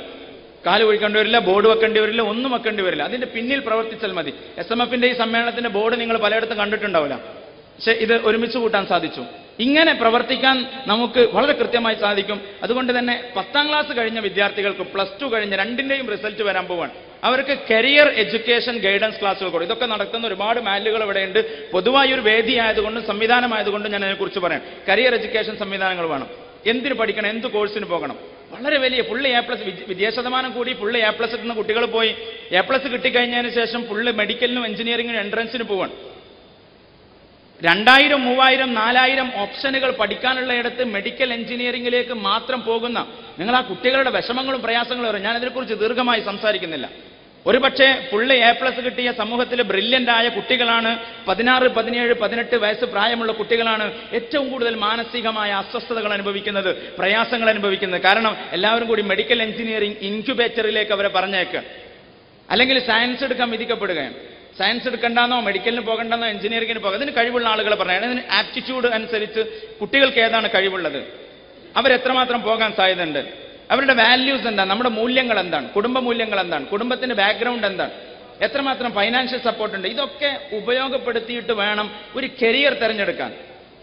കാല് ഒഴിക്കേണ്ടി വരില്ല, ബോർഡ് വെക്കേണ്ടി വരില്ല, ഒന്നും വെക്കേണ്ടി വരില്ല. അതിന്റെ പിന്നിൽ പ്രവർത്തിച്ചാൽ മതി. SMFന്റെ ഈ സമ്മേളനത്തിന്റെ ബോർഡ് നിങ്ങൾ പലയിടത്തും കണ്ടിട്ടുണ്ടാവില്ല, പക്ഷെ ഇത് ഒരുമിച്ച് കൂട്ടാൻ സാധിച്ചു. ഇങ്ങനെ പ്രവർത്തിക്കാൻ നമുക്ക് വളരെ കൃത്യമായി സാധിക്കും. അതുകൊണ്ട് തന്നെ 10ാം ക്ലാസ് കഴിഞ്ഞ വിദ്യാർത്ഥികൾക്ക് +2 കഴിഞ്ഞ രണ്ടിന്റെയും റിസൾട്ട് വരാൻ പോവാണ്. അവർക്ക് കരിയർ എഡ്യൂക്കേഷൻ ഗൈഡൻസ് ക്ലാസ്സുകൾ കൂടെ ഇതൊക്കെ നടക്കുന്ന ഒരുപാട് മാലുകൾ ഇവിടെയുണ്ട്. പൊതുവായി ഒരു വേദി ആയതുകൊണ്ടും സംവിധാനമായതുകൊണ്ടും ഞാൻ അതിനെക്കുറിച്ച് പറയാം. കരിയർ എഡ്യൂക്കേഷൻ സംവിധാനങ്ങൾ വേണം. എന്തിന് പഠിക്കണം, എന്ത് കോഴ്സിന് പോകണം, വളരെ വലിയ ഫുള്ള് A+ വിജയശതമാനം കൂടി ഫുള്ള് A+ കിട്ടുന്ന കുട്ടികൾ പോയി A+ കിട്ടിക്കഴിഞ്ഞതിന് ശേഷം ഫുള്ള് മെഡിക്കലിനും എഞ്ചിനീയറിംഗിനും എൻട്രൻസിന് പോവാണ്. 2000, 3000, 4000 ഓപ്ഷനുകൾ പഠിക്കാനുള്ള ഇടത്ത് മെഡിക്കൽ എഞ്ചിനീയറിംഗിലേക്ക് മാത്രം പോകുന്ന നിങ്ങൾ ആ കുട്ടികളുടെ വിഷമങ്ങളും പ്രയാസങ്ങളും അറിയാം. ഞാൻ അതിനെക്കുറിച്ച് ദീർഘമായി സംസാരിക്കുന്നില്ല. ഒരുപക്ഷെ ഫുള്ള് A+ കിട്ടിയ സമൂഹത്തിലെ ബ്രില്യൻ്റ് ആയ കുട്ടികളാണ്, 16, 17, 18 വയസ്സ് പ്രായമുള്ള കുട്ടികളാണ് ഏറ്റവും കൂടുതൽ മാനസികമായ അസ്വസ്ഥതകൾ അനുഭവിക്കുന്നത്, പ്രയാസങ്ങൾ അനുഭവിക്കുന്നത്. കാരണം എല്ലാവരും കൂടി മെഡിക്കൽ എഞ്ചിനീയറിംഗ് ഇൻക്യുബേറ്ററിലേക്ക് അവരെ പറഞ്ഞേക്കുക, അല്ലെങ്കിൽ സയൻസ് എടുക്കാൻ വിധിക്കപ്പെടുകയാണ്. സയൻസ് എടുക്കണ്ടെന്നോ മെഡിക്കലിന് പോകണ്ടെന്നോ എഞ്ചിനീയറിംഗിന് പോകാം. അതിന് കഴിവുള്ള ആളുകളെ പറയാം. അതിന് ആപ്റ്റിറ്റ്യൂഡ് അനുസരിച്ച് കുട്ടികൾക്ക് ഏതാണ് കഴിവുള്ളത്, അവരെത്രമാത്രം പോകാൻ സാധ്യതയുണ്ട്, അവരുടെ വാല്യൂസ് എന്താണ്, നമ്മുടെ മൂല്യങ്ങൾ എന്താണ്, കുടുംബ മൂല്യങ്ങൾ എന്താണ്, കുടുംബത്തിന്റെ ബാക്ക്ഗ്രൗണ്ട് എന്താണ്, എത്രമാത്രം ഫൈനാൻഷ്യൽ സപ്പോർട്ട് ഉണ്ട്, ഇതൊക്കെ ഉപയോഗപ്പെടുത്തിയിട്ട് വേണം ഒരു കരിയർ തിരഞ്ഞെടുക്കാൻ,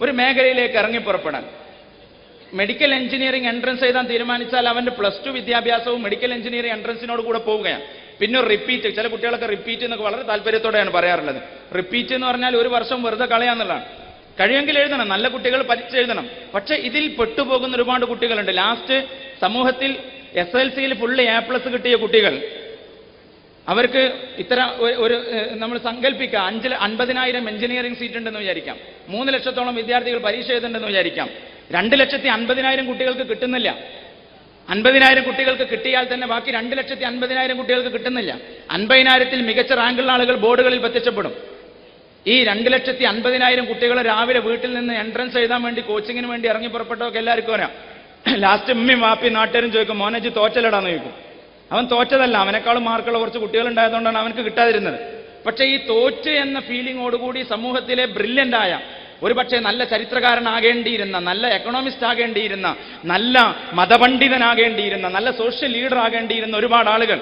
ഒരു മേഖലയിലേക്ക് ഇറങ്ങിപ്പുറപ്പെടാൻ. മെഡിക്കൽ എഞ്ചിനീയറിംഗ് എൻട്രൻസ് എഴുതാൻ തീരുമാനിച്ചാൽ അവന്റെ +2 വിദ്യാഭ്യാസവും മെഡിക്കൽ എഞ്ചിനീയറിംഗ് എൻട്രൻസിനോട് കൂടെ പോവുകയാണ്. പിന്നെ റിപ്പീറ്റ്, ചില കുട്ടികളൊക്കെ റിപ്പീറ്റ് എന്നൊക്കെ വളരെ താല്പര്യത്തോടെയാണ് പറയാറുള്ളത്. റിപ്പീറ്റ് എന്ന് പറഞ്ഞാൽ ഒരു വർഷം വെറുതെ കളയാന്നുള്ളതാണ്. കഴിയുമെങ്കിൽ എഴുതണം, നല്ല കുട്ടികൾ പരീക്ഷ എഴുതണം. പക്ഷെ ഇതിൽ പെട്ടുപോകുന്ന ഒരുപാട് കുട്ടികളുണ്ട്. ലാസ്റ്റ് സമൂഹത്തിൽ SLCയിൽ ഫുള്ള് A+ കിട്ടിയ കുട്ടികൾ, അവർക്ക് ഒരു നമ്മൾ സങ്കല്പിക്കുക 50,000 എഞ്ചിനീയറിംഗ് സീറ്റ് ഉണ്ടെന്ന് വിചാരിക്കാം. 3 ലക്ഷത്തോളം വിദ്യാർത്ഥികൾ പരീക്ഷ എഴുതുന്നുണ്ടെന്ന് വിചാരിക്കാം. 2,50,000 കുട്ടികൾക്ക് കിട്ടുന്നില്ല. 50,000 കുട്ടികൾക്ക് കിട്ടിയാൽ തന്നെ ബാക്കി 2,50,000 കുട്ടികൾക്ക് കിട്ടുന്നില്ല. 50,000-ൽ മികച്ച റാങ്കുള്ള ആളുകൾ ബോർഡുകളിൽ പ്രത്യക്ഷപ്പെടും. ഈ 2,50,000 കുട്ടികൾ രാവിലെ വീട്ടിൽ നിന്ന് എൻട്രൻസ് എഴുതാൻ വേണ്ടി കോച്ചിങ്ങിന് വേണ്ടി ഇറങ്ങി പുറപ്പെട്ടവർക്ക് എല്ലാവർക്കും അറിയാം. ലാസ്റ്റ് ഉമ്മയും വാപ്പിയും നാട്ടുകാരും ചോദിക്കും, മോനജ് തോറ്റലടാന്ന് ചോദിക്കും. അവൻ തോറ്റതല്ല, അവനേക്കാളും മാർക്കുള്ള കുറച്ച് കുട്ടികളുണ്ടായതുകൊണ്ടാണ് അവനക്ക് കിട്ടാതിരുന്നത്. പക്ഷേ ഈ തോറ്റ് എന്ന ഫീലിങ്ങോടുകൂടി സമൂഹത്തിലെ ബ്രില്യൻ്റായ ഒരുപക്ഷെ നല്ല ചരിത്രകാരനാകേണ്ടിയിരുന്ന, നല്ല എക്കണോമിസ്റ്റ് ആകേണ്ടിയിരുന്ന, നല്ല മതപണ്ഡിതനാകേണ്ടിയിരുന്ന, നല്ല സോഷ്യൽ ലീഡർ ആകേണ്ടിയിരുന്ന ഒരുപാട് ആളുകൾ,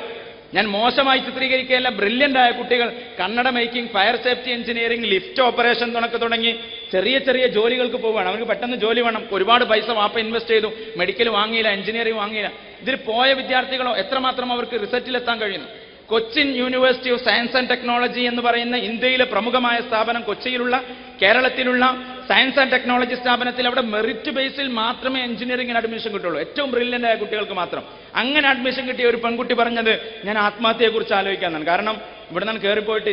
ഞാൻ മോശമായി ചിത്രീകരിക്കുകയല്ല, ബ്രില്യൻ്റ് ആയ കുട്ടികൾ കണ്ണട making, fire safety engineering, lift operation തുടങ്ങി ചെറിയ ചെറിയ ജോലികൾക്ക് പോവുകയാണ്. അവർക്ക് പെട്ടെന്ന് ജോലി വേണം, ഒരുപാട് പൈസ വാപ്പ ഇൻവെസ്റ്റ് ചെയ്തു, മെഡിക്കൽ വാങ്ങിയില്ല, എഞ്ചിനീയറിംഗ് വാങ്ങിയില്ല. ഇതിൽ പോയ വിദ്യാർത്ഥികളോ എത്രമാത്രം അവർക്ക് റിസൾട്ടിലെത്താൻ കഴിയുന്നു? Cochin university of science and technology എന്ന് പറയുന്ന ഇന്ത്യയിലെ പ്രമുഖമായ സ്ഥാപനം, കൊച്ചിയിലുള്ള, കേരളത്തിലുള്ള സയൻസ് ആൻഡ് ടെക്നോളജി സ്ഥാപനത്തിൽ അവിടെ മെറിറ്റ് ബേസിൽ മാത്രമേ എഞ്ചിനീയറിംഗിന് അഡ്മിഷൻ കിട്ടുള്ളൂ, ഏറ്റവും ബ്രില്യൻ്റ് ആയ കുട്ടികൾക്ക് മാത്രം. അങ്ങനെ അഡ്മിഷൻ കിട്ടിയ ഒരു പെൺകുട്ടി പറഞ്ഞത്, ഞാൻ ആത്മഹത്യയെക്കുറിച്ച് ആലോചിക്കാന്നാണ്. കാരണം ഇവിടെ നിന്ന് കയറിപ്പോയിട്ട്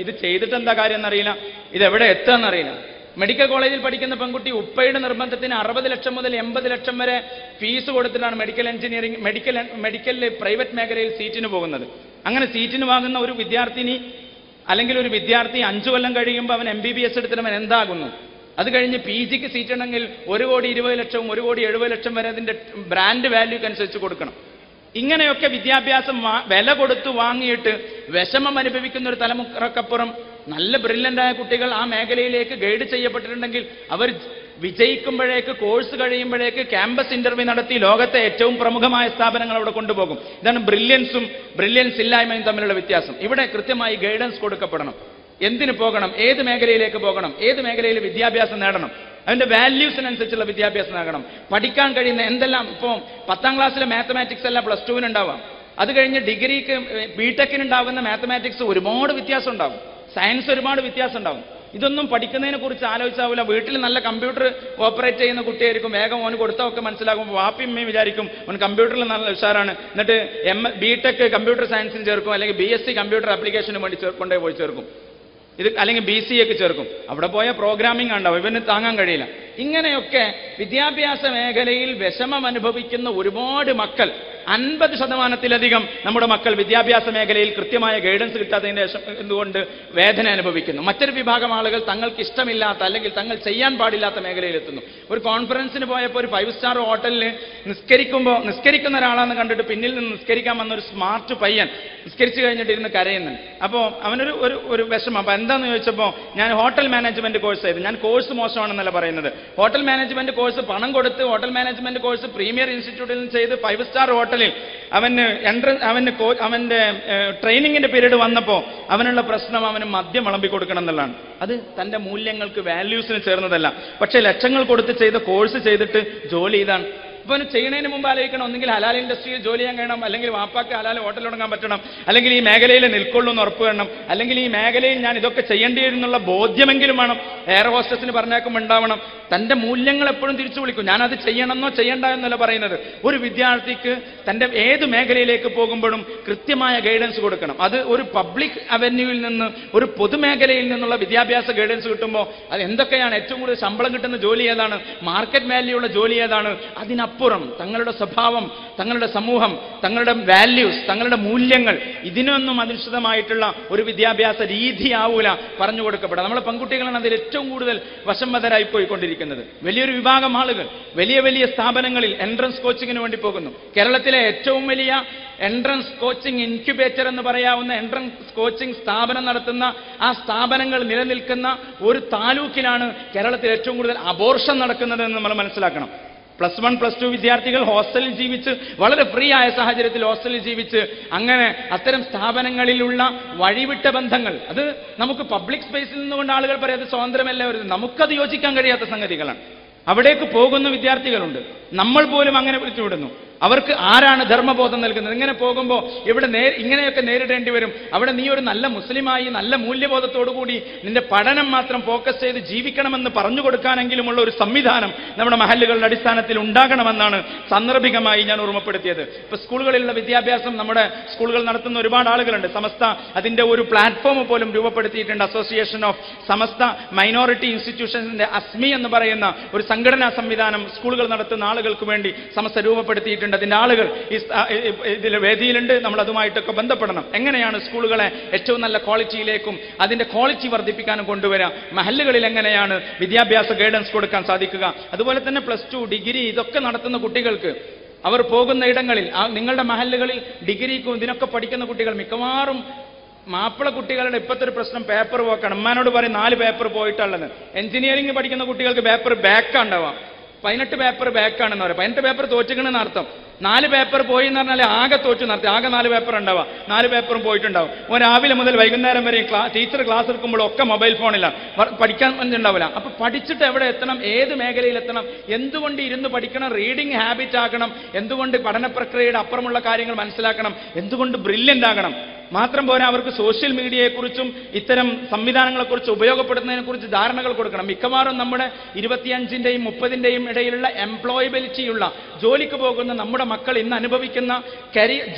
ഇത് ചെയ്തിട്ട് എന്താ കാര്യം എന്നറിയില്ല, ഇതെവിടെ എത്തുകയെന്നറിയില്ല. മെഡിക്കൽ കോളേജിൽ പഠിക്കുന്ന പെൺകുട്ടി ഉപ്പയുടെ നിർബന്ധത്തിന് 60 ലക്ഷം മുതൽ 80 ലക്ഷം വരെ ഫീസ് കൊടുത്തിട്ടാണ് മെഡിക്കൽ എഞ്ചിനീയറിംഗ്, മെഡിക്കലിൽ പ്രൈവറ്റ് മേഖലയിൽ സീറ്റിന് പോകുന്നത്. അങ്ങനെ സീറ്റിന് വാങ്ങുന്ന ഒരു വിദ്യാർത്ഥിനി അല്ലെങ്കിൽ ഒരു വിദ്യാർത്ഥി 5 കൊല്ലം കഴിയുമ്പോൾ അവൻ MBBS എടുത്തിട്ട് എന്താകുന്നു? അത് കഴിഞ്ഞ് PG ക്ക് സീറ്റ് ഉണ്ടെങ്കിൽ 1,20,00,000 1,70,00,000 വരെ അതിൻ്റെ ബ്രാൻഡ് വാല്യൂക്ക് അനുസരിച്ച് കൊടുക്കണം. ഇങ്ങനെയൊക്കെ വിദ്യാഭ്യാസം വില കൊടുത്തു വാങ്ങിയിട്ട് വിഷമം അനുഭവിക്കുന്ന ഒരു തലമുറക്കപ്പുറം നല്ല ബ്രില്യൻ്റായ കുട്ടികൾ ആ മേഖലയിലേക്ക് ഗൈഡ് ചെയ്യപ്പെട്ടിട്ടുണ്ടെങ്കിൽ അവർ വിജയിക്കുമ്പോഴേക്ക്, കോഴ്സ് കഴിയുമ്പോഴേക്ക് ക്യാമ്പസ് ഇന്റർവ്യൂ നടത്തി ലോകത്തെ ഏറ്റവും പ്രമുഖമായ സ്ഥാപനങ്ങൾ അവിടെ കൊണ്ടുപോകും. ഇതാണ് ബ്രില്യൻസും ബ്രില്യൻസ് ഇല്ലായ്മയും തമ്മിലുള്ള വ്യത്യാസം. ഇവിടെ കൃത്യമായി ഗൈഡൻസ് കൊടുക്കപ്പെടണം. എന്തിനു പോകണം, ഏത് മേഖലയിലേക്ക് പോകണം, ഏത് മേഖലയിൽ വിദ്യാഭ്യാസം നേടണം, അതിന്റെ വാല്യൂസിനനുസരിച്ചുള്ള വിദ്യാഭ്യാസം നേടണം. പഠിക്കാൻ കഴിയുന്ന എന്തെല്ലാം, ഇപ്പോൾ 10ാം ക്ലാസ്സിലെ മാത്തമാറ്റിക്സ് അല്ല +2 ഉണ്ടാവാം. അത് കഴിഞ്ഞ് ഡിഗ്രിക്ക് BTechന് ഉണ്ടാകുന്ന മാത്തമാറ്റിക്സ് ഒരുപാട് വ്യത്യാസം ഉണ്ടാകും, സയൻസ് ഒരുപാട് വ്യത്യാസം ഉണ്ടാകും. ഇതൊന്നും പഠിക്കുന്നതിനെ കുറിച്ച് ആലോചിച്ചാവില്ല. വീട്ടിൽ നല്ല കമ്പ്യൂട്ടർ ഓപ്പറേറ്റ് ചെയ്യുന്ന കുട്ടിയായിരിക്കും, വേഗം ഓന് കൊടുത്തൊക്കെ മനസ്സിലാകും. വാപ്പിയമ്മയും വിചാരിക്കും ഓൻ കമ്പ്യൂട്ടറിൽ നല്ല ഉഷാറാണ്, എന്നിട്ട് BTech കമ്പ്യൂട്ടർ സയൻസിന് ചേർക്കും, അല്ലെങ്കിൽ BSc കമ്പ്യൂട്ടർ ആപ്ലിക്കേഷന് വേണ്ടി കൊണ്ടുപോയി ചേർക്കും, അല്ലെങ്കിൽ BCAക്ക് ചേർക്കും. അവിടെ പോയ പ്രോഗ്രാമിംഗ് ഉണ്ടാവും, ഇവന് താങ്ങാൻ കഴിയില്ല. ഇങ്ങനെയൊക്കെ വിദ്യാഭ്യാസ മേഖലയിൽ വിഷമം അനുഭവിക്കുന്ന ഒരുപാട് മക്കൾ, 50% നമ്മുടെ മക്കൾ വിദ്യാഭ്യാസ മേഖലയിൽ കൃത്യമായ ഗൈഡൻസ് കിട്ടാത്തതിന്റെ എന്തുകൊണ്ട് വേദന അനുഭവിക്കുന്നു. മറ്റൊരു വിഭാഗം ആളുകൾ തങ്ങൾക്ക് ഇഷ്ടമില്ലാത്ത അല്ലെങ്കിൽ തങ്ങൾ ചെയ്യാൻ പാടില്ലാത്ത മേഖലയിലെത്തുന്നു. ഒരു കോൺഫറൻസിന് പോയപ്പോൾ ഒരു 5 സ്റ്റാർ ഹോട്ടലിൽ നിസ്കരിക്കുന്ന ഒരാളാണെന്ന് കണ്ടിട്ട് പിന്നിൽ നിന്ന് നിസ്കരിക്കാൻ വന്ന ഒരു സ്മാർട്ട് പയ്യൻ നിസ്കരിച്ചു കഴിഞ്ഞിട്ട് ഇരുന്ന് കരയുന്നുണ്ട്. അപ്പോൾ അവനൊരു ഒരു വിഷമം. അപ്പോൾ എന്താന്ന് ചോദിച്ചപ്പോൾ, ഞാൻ ഹോട്ടൽ മാനേജ്മെന്റ് കോഴ്സ് ചെയ്തു. ഞാൻ കോഴ്സ് മോശമാണെന്നല്ല പറയുന്നത്, ഹോട്ടൽ മാനേജ്മെന്റ് കോഴ്സ് പണം കൊടുത്ത് ഹോട്ടൽ മാനേജ്മെന്റ് കോഴ്സ് പ്രീമിയർ ഇൻസ്റ്റിറ്റ്യൂട്ടിൽ നിന്ന് ചെയ്ത് 5 സ്റ്റാർ ഹോട്ടലിൽ അവന്റെ ട്രെയിനിങ്ങിന്റെ പീരീഡ് വന്നപ്പോൾ അവനുള്ള പ്രശ്നം അവന് മദ്യം വിളമ്പി കൊടുക്കണം എന്നുള്ളതാണ്. അത് തന്റെ മൂല്യങ്ങൾക്ക്, വാല്യൂസിന് ചേർന്നതല്ല. പക്ഷേ ലക്ഷങ്ങൾ കൊടുത്ത് ചെയ്ത കോഴ്സ് ചെയ്തിട്ട് ജോലി ഇതാണ്. ഇപ്പൊ ചെയ്യുന്നതിന് മുമ്പ് ആലോചിക്കണം, ഒന്നെങ്കിൽ ഹലാൽ ഇൻഡസ്ട്രിയിൽ ജോലി ചെയ്യാൻ കഴിയണം, അല്ലെങ്കിൽ വാപ്പാക്ക് ഹലാൽ ഹോട്ടൽ തുടങ്ങാൻ പറ്റണം, അല്ലെങ്കിൽ ഈ മേഖലയിൽ നിൽക്കൊള്ളൂ എന്ന് ഉറപ്പ് വേണം, അല്ലെങ്കിൽ ഈ മേഖലയിൽ ഞാൻ ഇതൊക്കെ ചെയ്യേണ്ടി വരുന്നുള്ള ബോധ്യമെങ്കിലും വേണം. എയർ ഹോസ്റ്റസിന് പറഞ്ഞേക്കുമ്പോൾ ഉണ്ടാവണം. തന്റെ മൂല്യങ്ങൾ എപ്പോഴും തിരിച്ചു വിളിക്കും. ഞാനത് ചെയ്യണമെന്നോ ചെയ്യണ്ട എന്നല്ല പറയുന്നത്. ഒരു വിദ്യാർത്ഥിക്ക് തന്റെ ഏത് മേഖലയിലേക്ക് പോകുമ്പോഴും കൃത്യമായ ഗൈഡൻസ് കൊടുക്കണം. അത് ഒരു പബ്ലിക് അവന്യൂവിൽ നിന്ന്, ഒരു പൊതുമേഖലയിൽ നിന്നുള്ള വിദ്യാഭ്യാസ ഗൈഡൻസ് കിട്ടുമ്പോൾ അത് എന്തൊക്കെയാണ്, ഏറ്റവും കൂടുതൽ ശമ്പളം കിട്ടുന്ന ജോലി ഏതാണ്, മാർക്കറ്റ് വാല്യൂ ഉള്ള ജോലി ഏതാണ്, അതിനപ്പുറം തങ്ങളുടെ സ്വഭാവം, തങ്ങളുടെ സമൂഹം, തങ്ങളുടെ വാല്യൂസ്, തങ്ങളുടെ മൂല്യങ്ങൾ, ഇതിനൊന്നും അധിഷ്ഠിതമായിട്ടുള്ള ഒരു വിദ്യാഭ്യാസ രീതിയാവൂല പറഞ്ഞു കൊടുക്കപ്പെടുക. നമ്മളെ പെൺകുട്ടികളാണ് അതിൽ ഏറ്റവും കൂടുതൽ വശംവദരായി പോയിക്കൊണ്ടിരിക്കുന്നത്. വലിയൊരു വിഭാഗം ആളുകൾ വലിയ വലിയ സ്ഥാപനങ്ങളിൽ എൻട്രൻസ് കോച്ചിങ്ങിന് വേണ്ടി പോകുന്നു. കേരളത്തിലെ ഏറ്റവും വലിയ എൻട്രൻസ് കോച്ചിങ് ഇൻക്യുബേറ്റർ എന്ന് പറയാവുന്ന എൻട്രൻസ് കോച്ചിങ് സ്ഥാപനം നടത്തുന്ന ആ സ്ഥാപനങ്ങൾ നിലനിൽക്കുന്ന ഒരു താലൂക്കിലാണ് കേരളത്തിൽ ഏറ്റവും കൂടുതൽ അബോർഷൻ നടക്കുന്നത് എന്ന് നമ്മൾ മനസ്സിലാക്കണം. +1 +2 വിദ്യാർത്ഥികൾ ഹോസ്റ്റലിൽ ജീവിച്ച്, വളരെ ഫ്രീ ആയ സാഹചര്യത്തിൽ ഹോസ്റ്റലിൽ ജീവിച്ച്, അങ്ങനെ അത്തരം സ്ഥാപനങ്ങളിലുള്ള വഴിവിട്ട ബന്ധങ്ങൾ, അത് നമുക്ക് പബ്ലിക് സ്പേസിൽ നിന്നുകൊണ്ട് ആളുകൾ പറയാതെ സ്വാതന്ത്ര്യമല്ല, നമുക്കത് യോജിക്കാൻ കഴിയാത്ത സംഗതികളാണ്. അവിടേക്ക് പോകുന്ന വിദ്യാർത്ഥികളുണ്ട്. നമ്മൾ പോലും അങ്ങനെ വിളിച്ചുവിടുന്നു. അവർക്ക് ആരാണ് ധർമ്മബോധം നൽകുന്നത്? ഇങ്ങനെ പോകുമ്പോൾ ഇവിടെ ഇങ്ങനെയൊക്കെ നേരിടേണ്ടി വരും. അവിടെ നീ ഒരു നല്ല മുസ്ലിമായി, നല്ല മൂല്യബോധത്തോടുകൂടി നിന്റെ പഠനം മാത്രം ഫോക്കസ് ചെയ്ത് ജീവിക്കണമെന്ന് പറഞ്ഞു കൊടുക്കാനെങ്കിലുമുള്ള ഒരു സംവിധാനം നമ്മുടെ മഹല്ലുകളുടെ അടിസ്ഥാനത്തിൽ ഉണ്ടാകണമെന്നാണ് സാന്ദർഭികമായി ഞാൻ ഓർമ്മപ്പെടുത്തിയത്. ഇപ്പൊ സ്കൂളുകളിലുള്ള വിദ്യാഭ്യാസം, നമ്മുടെ സ്കൂളുകൾ നടത്തുന്ന ഒരുപാട് ആളുകളുണ്ട്. സമസ്ത അതിന്റെ ഒരു പ്ലാറ്റ്ഫോം പോലും രൂപപ്പെടുത്തിയിട്ടുണ്ട്. അസോസിയേഷൻ ഓഫ് സമസ്ത മൈനോറിറ്റി ഇൻസ്റ്റിറ്റ്യൂഷൻസിന്റെ അസ്മി എന്ന് പറയുന്ന ഒരു സംഘടനാ സംവിധാനം സ്കൂളുകൾ നടത്തുന്ന ആളുകൾക്ക് വേണ്ടി സമസ്ത രൂപപ്പെടുത്തിയിട്ടുണ്ട്. അതിന്റെ ആളുകൾ ഇതിലെ വേദിയിലുണ്ട്. നമ്മൾ അതുമായിട്ടൊക്കെ ബന്ധപ്പെടണം. എങ്ങനെയാണ് സ്കൂളുകളെ ഏറ്റവും നല്ല ക്വാളിറ്റിയിലേക്കും അതിന്റെ ക്വാളിറ്റി വർദ്ധിപ്പിക്കാനും കൊണ്ടുവരാം, മഹല്ലുകളിൽ എങ്ങനെയാണ് വിദ്യാഭ്യാസ ഗൈഡൻസ് കൊടുക്കാൻ സാധിക്കുക. അതുപോലെ തന്നെ +2 ഡിഗ്രി ഇതൊക്കെ നടത്തുന്ന കുട്ടികൾക്ക് അവർ പോകുന്ന ഇടങ്ങളിൽ, നിങ്ങളുടെ മഹല്ലുകളിൽ ഡിഗ്രിക്കും ഇതിനൊക്കെ പഠിക്കുന്ന കുട്ടികൾ മിക്കവാറും മാപ്പിള കുട്ടികളുടെ ഇപ്പോഴത്തെ ഒരു പ്രശ്നം പേപ്പർ പോക്കാണ്. ഉമ്മാനോട് പറയും 4 പേപ്പർ പോയിട്ടുള്ളത്. എഞ്ചിനീയറിംഗ് പഠിക്കുന്ന കുട്ടികൾക്ക് പേപ്പർ ബാക്കാണ്ടാവാം. 18 പേപ്പർ ബാക്കാണെന്ന് പറയും. 18 പേപ്പർ തോറ്റിക്കണമെന്ന് അർത്ഥം. 4 പേപ്പർ പോയി എന്ന് പറഞ്ഞാൽ ആകെ തോറ്റു നടത്തി. ആകെ 4 പേപ്പർ ഉണ്ടാവുക. 4 പേപ്പറും പോയിട്ടുണ്ടാവും. രാവിലെ മുതൽ വൈകുന്നേരം വരെ ടീച്ചർ ക്ലാസ് എടുക്കുമ്പോൾ ഒക്കെ മൊബൈൽ ഫോണിലാണ്, പഠിക്കാൻ ഉണ്ടാവില്ല. അപ്പൊ പഠിച്ചിട്ട് എവിടെ എത്തണം, ഏത് മേഖലയിൽ എത്തണം, എന്തുകൊണ്ട് ഇരുന്ന് പഠിക്കണം, റീഡിംഗ് ഹാബിറ്റ് ആക്കണം, എന്തുകൊണ്ട് പഠന പ്രക്രിയയുടെ അപ്പുറമുള്ള കാര്യങ്ങൾ മനസ്സിലാക്കണം, എന്തുകൊണ്ട് ബ്രില്യൻ്റ് ആകണം. മാത്രം പോരാ, അവർക്ക് സോഷ്യൽ മീഡിയയെക്കുറിച്ചും ഇത്തരം സംവിധാനങ്ങളെക്കുറിച്ച് ഉപയോഗപ്പെടുത്തുന്നതിനെക്കുറിച്ച് ധാരണകൾ കൊടുക്കണം. മിക്കവാറും നമ്മുടെ 25-ന്റെയും 30-ന്റെയും ഇടയിലുള്ള എംപ്ലോയബിലിറ്റിയുള്ള ജോലിക്ക് പോകുന്ന നമ്മുടെ മക്കൾ ഇന്ന് അനുഭവിക്കുന്ന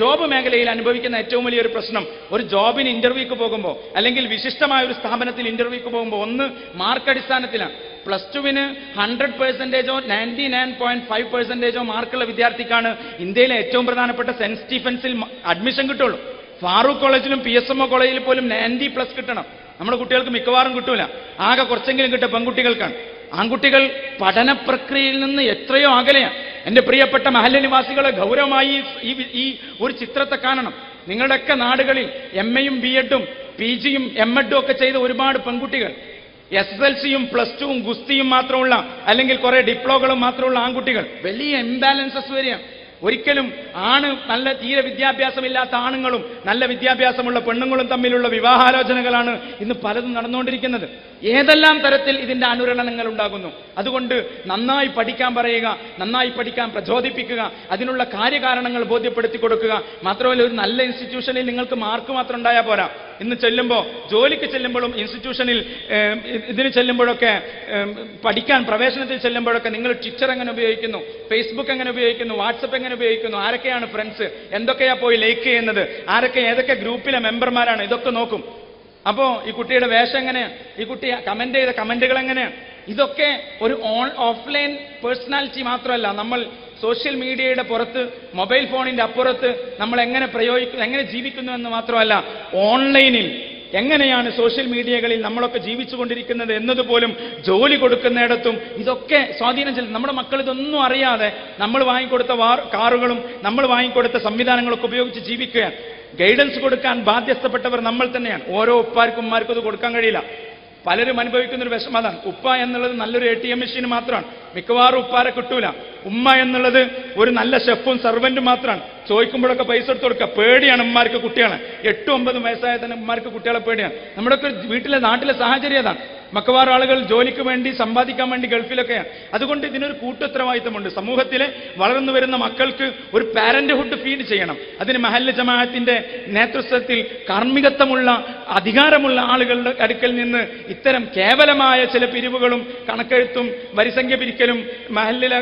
ജോബ് മേഖലയിൽ അനുഭവിക്കുന്ന ഏറ്റവും വലിയൊരു പ്രശ്നം, ഒരു ജോബിന് ഇന്റർവ്യൂക്ക് പോകുമ്പോൾ അല്ലെങ്കിൽ വിശിഷ്ടമായ ഒരു സ്ഥാപനത്തിൽ ഇന്റർവ്യൂക്ക് പോകുമ്പോൾ ഒന്ന് മാർക്ക് അടിസ്ഥാനത്തിലാണ്. +2-ന് 100%ഓ 99.5%ഓ മാർക്കുള്ള വിദ്യാർത്ഥിക്കാണ് ഇന്ത്യയിലെ ഏറ്റവും പ്രധാനപ്പെട്ട സെന്റ് സ്റ്റീഫൻസിൽ അഡ്മിഷൻ കിട്ടുള്ളൂ. ഫാറൂഖ് കോളേജിലും PSMO കോളേജിൽ പോലും 90+ കിട്ടണം. നമ്മുടെ കുട്ടികൾക്ക് മിക്കവാറും കിട്ടൂല. ആകെ കുറച്ചെങ്കിലും കിട്ടുക പെൺകുട്ടികൾക്കാണ്. ആൺകുട്ടികൾ പഠന പ്രക്രിയയിൽ നിന്ന് എത്രയോ അകലെയാണ്. എൻ്റെ പ്രിയപ്പെട്ട മഹല്ല് നിവാസികളെ, ഗൗരവമായി ഈ ഒരു ചിത്രത്തെ കാണണം. നിങ്ങളുടെയൊക്കെ നാടുകളിൽ MAയും B.Edഉം PGയും M.Edഉം ഒക്കെ ചെയ്ത ഒരുപാട് പെൺകുട്ടികൾ, SSLCയും +2ഉം ഗുസ്തിയും മാത്രമുള്ള അല്ലെങ്കിൽ കുറെ ഡിപ്ലോകളും മാത്രമുള്ള ആൺകുട്ടികൾ, വലിയ ഇംബാലൻസസ് വരികയാണ്. ഒരിക്കലും നല്ല തീരെ വിദ്യാഭ്യാസമില്ലാത്ത ആണുങ്ങളും നല്ല വിദ്യാഭ്യാസമുള്ള പെണ്ണുങ്ങളും തമ്മിലുള്ള വിവാഹാലോചനകളാണ് ഇന്ന് പലതും നടന്നുകൊണ്ടിരിക്കുന്നത്. ഏതെല്ലാം തരത്തിൽ ഇതിന്റെ അനുരണനങ്ങൾ ഉണ്ടാകുന്നു. അതുകൊണ്ട് നന്നായി പഠിക്കാൻ പറയുക, നന്നായി പഠിക്കാൻ പ്രചോദിപ്പിക്കുക, അതിനുള്ള കാര്യകാരണങ്ങൾ ബോധ്യപ്പെടുത്തി കൊടുക്കുക. മാത്രമല്ല, ഒരു നല്ല ഇൻസ്റ്റിറ്റ്യൂഷനിൽ നിങ്ങൾക്ക് മാർക്ക് മാത്രം ഉണ്ടായാൽ പോരാ. ഇന്ന് ചെല്ലുമ്പോൾ, ജോലിക്ക് ചെല്ലുമ്പോഴും ഇൻസ്റ്റിറ്റ്യൂഷനിൽ ഇതിന് ചെല്ലുമ്പോഴൊക്കെ, പഠിക്കാൻ പ്രവേശനത്തിൽ ചെല്ലുമ്പോഴൊക്കെ നിങ്ങൾ ട്വിറ്റർ എങ്ങനെ ഉപയോഗിക്കുന്നു, ഫേസ്ബുക്ക് എങ്ങനെ ഉപയോഗിക്കുന്നു, വാട്സപ്പ് എങ്ങനെ ഉപയോഗിക്കുന്നു, ആരൊക്കെയാണ് ഫ്രണ്ട്സ്, എന്തൊക്കെയാ പോയി ലൈക്ക് ചെയ്യുന്നത്, ഏതൊക്കെ ഗ്രൂപ്പിലെ മെമ്പർമാരാണ്, ഇതൊക്കെ നോക്കും. അപ്പോൾ ഈ കുട്ടിയുടെ വേഷം എങ്ങനെയാണ്, ഈ കുട്ടി കമന്റ് ചെയ്ത കമന്റുകൾ എങ്ങനെയാണ്, ഇതൊക്കെ ഒരു ഓഫ്ലൈൻ പേഴ്സണാലിറ്റി മാത്രമല്ല, നമ്മൾ സോഷ്യൽ മീഡിയയുടെ പുറത്ത്, മൊബൈൽ ഫോണിന്റെ അപ്പുറത്ത് നമ്മൾ എങ്ങനെ ജീവിക്കുന്നു എന്ന് മാത്രമല്ല, ഓൺലൈനിൽ എങ്ങനെയാണ് സോഷ്യൽ മീഡിയകളിൽ നമ്മളൊക്കെ ജീവിച്ചുകൊണ്ടിരിക്കുന്നത് എന്നതുപോലും ജോലി കൊടുക്കുന്നിടത്തും ഇതൊക്കെ സ്വാധീനം ചെലുത്തും. നമ്മുടെ മക്കൾ ഇതൊന്നും അറിയാതെ നമ്മൾ വാങ്ങിക്കൊടുത്ത കാറുകളും നമ്മൾ വാങ്ങിക്കൊടുത്ത സംവിധാനങ്ങളൊക്കെ ഉപയോഗിച്ച് ജീവിക്കുകയാണ്. ഗൈഡൻസ് കൊടുക്കാൻ ബാധ്യസ്ഥപ്പെട്ടവർ നമ്മൾ തന്നെയാണ്. ഓരോ ഉപ്പാർക്കും ഉമ്മാർക്കും ഇത് കൊടുക്കാൻ കഴിയില്ല. പലരും അനുഭവിക്കുന്നൊരു വിഷമം അതാണ്. ഉപ്പ എന്നുള്ളത് നല്ലൊരു ATM മെഷീൻ മാത്രമാണ്, മിക്കവാറും ഉപ്പാരെ കിട്ടൂല. ഉമ്മ എന്നുള്ളത് ഒരു നല്ല ഷെഫും സർവന്റും മാത്രമാണ്. ചോദിക്കുമ്പോഴൊക്കെ പൈസ എടുത്ത് കൊടുക്കുക. പേടിയാണ് ഉമ്മാർക്ക് കുട്ടികളെ. 8-9 വയസ്സായ തന്നെ ഉമ്മാർക്ക് കുട്ടികളെ പേടിയാണ്. നമ്മുടെയൊക്കെ വീട്ടിലെ നാട്ടിലെ സാഹചര്യം അതാണ്. മിക്കവാറും ആളുകൾ ജോലിക്ക് വേണ്ടി, സമ്പാദിക്കാൻ വേണ്ടി ഗൾഫിലൊക്കെയാണ്. അതുകൊണ്ട് ഇതിനൊരു കൂട്ടുത്തരവാദിത്തമുണ്ട്. സമൂഹത്തിലെ വളർന്നു വരുന്ന മക്കൾക്ക് ഒരു പാരന്റ്ഹുഡ് ഫീഡ് ചെയ്യണം. അതിന് മഹല്ല് ജമാഅത്തിന്റെ നേതൃത്വത്തിൽ കാർമ്മികത്വമുള്ള, അധികാരമുള്ള ആളുകളുടെ അടുക്കൽ നിന്ന് ഇത്തരം കേവലമായ ചില പിരിവുകളും കണക്കെഴുത്തും വരിസംഖ്യ പിരിക്കലും മഹല്ലിലെ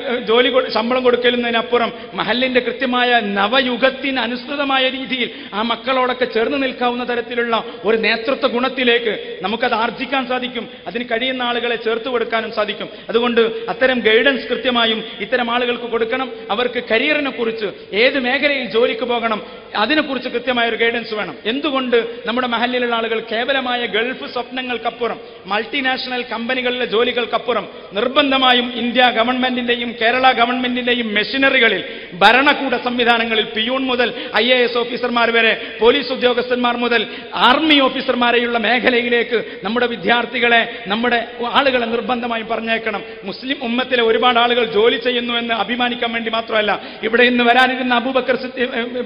ശമ്പളം കൊടുക്കലുന്നതിനപ്പുറം മഹല്ലിന്റെ കൃത്യമായ നവയുഗത്തിന് അനുസൃതമായ രീതിയിൽ ആ മക്കളോടൊക്കെ ചേർന്ന് നിൽക്കാവുന്ന തരത്തിലുള്ള ഒരു നേതൃത്വ ഗുണത്തിലേക്ക് നമുക്കത് ആർജിക്കാൻ സാധിക്കും. അതിന് കഴിയുന്ന ആളുകളെ ചേർത്ത് കൊടുക്കാനും സാധിക്കും. അതുകൊണ്ട് അത്തരം ഗൈഡൻസ് കൃത്യമായും ഇത്തരം ആളുകൾക്ക് കൊടുക്കണം. അവർക്ക് കരിയറിനെ കുറിച്ച്, ഏത് മേഖലയിൽ ജോലിക്ക് പോകണം, അതിനെക്കുറിച്ച് കൃത്യമായ ഒരു ഗൈഡൻസ് വേണം. എന്തുകൊണ്ട് നമ്മുടെ മഹല്ലിലുള്ള ആളുകൾ കേവലമായ ഗൾഫ് സ്വപ്നങ്ങൾക്കപ്പുറം, മൾട്ടിനാഷണൽ കമ്പനികളിലെ ജോലികൾക്കപ്പുറം നിർബന്ധമായും ഇന്ത്യ ഗവൺമെന്റിന്റെയും കേരള ഗവൺമെന്റിന്റെയും മെഷീനറികളിൽ, ഭരണകൂട സംവിധാനങ്ങളിൽ, പിയൂൺ മുതൽ IAS ഓഫീസർമാർ വരെ, പോലീസ് ഉദ്യോഗസ്ഥന്മാർ മുതൽ ആർമി ഓഫീസർമാരെയുള്ള മേഖലയിലേക്ക് നമ്മുടെ വിദ്യാർത്ഥികളെ, നമ്മുടെ ആളുകളെ നിർബന്ധമായും പറഞ്ഞേക്കണം. മുസ്ലിം ഉമ്മത്തിലെ ഒരുപാട് ആളുകൾ ജോലി ചെയ്യുന്നു എന്ന് അഭിമാനിക്കാൻ വേണ്ടി മാത്രമല്ല, ഇവിടെ ഇന്ന് വരാനിരുന്ന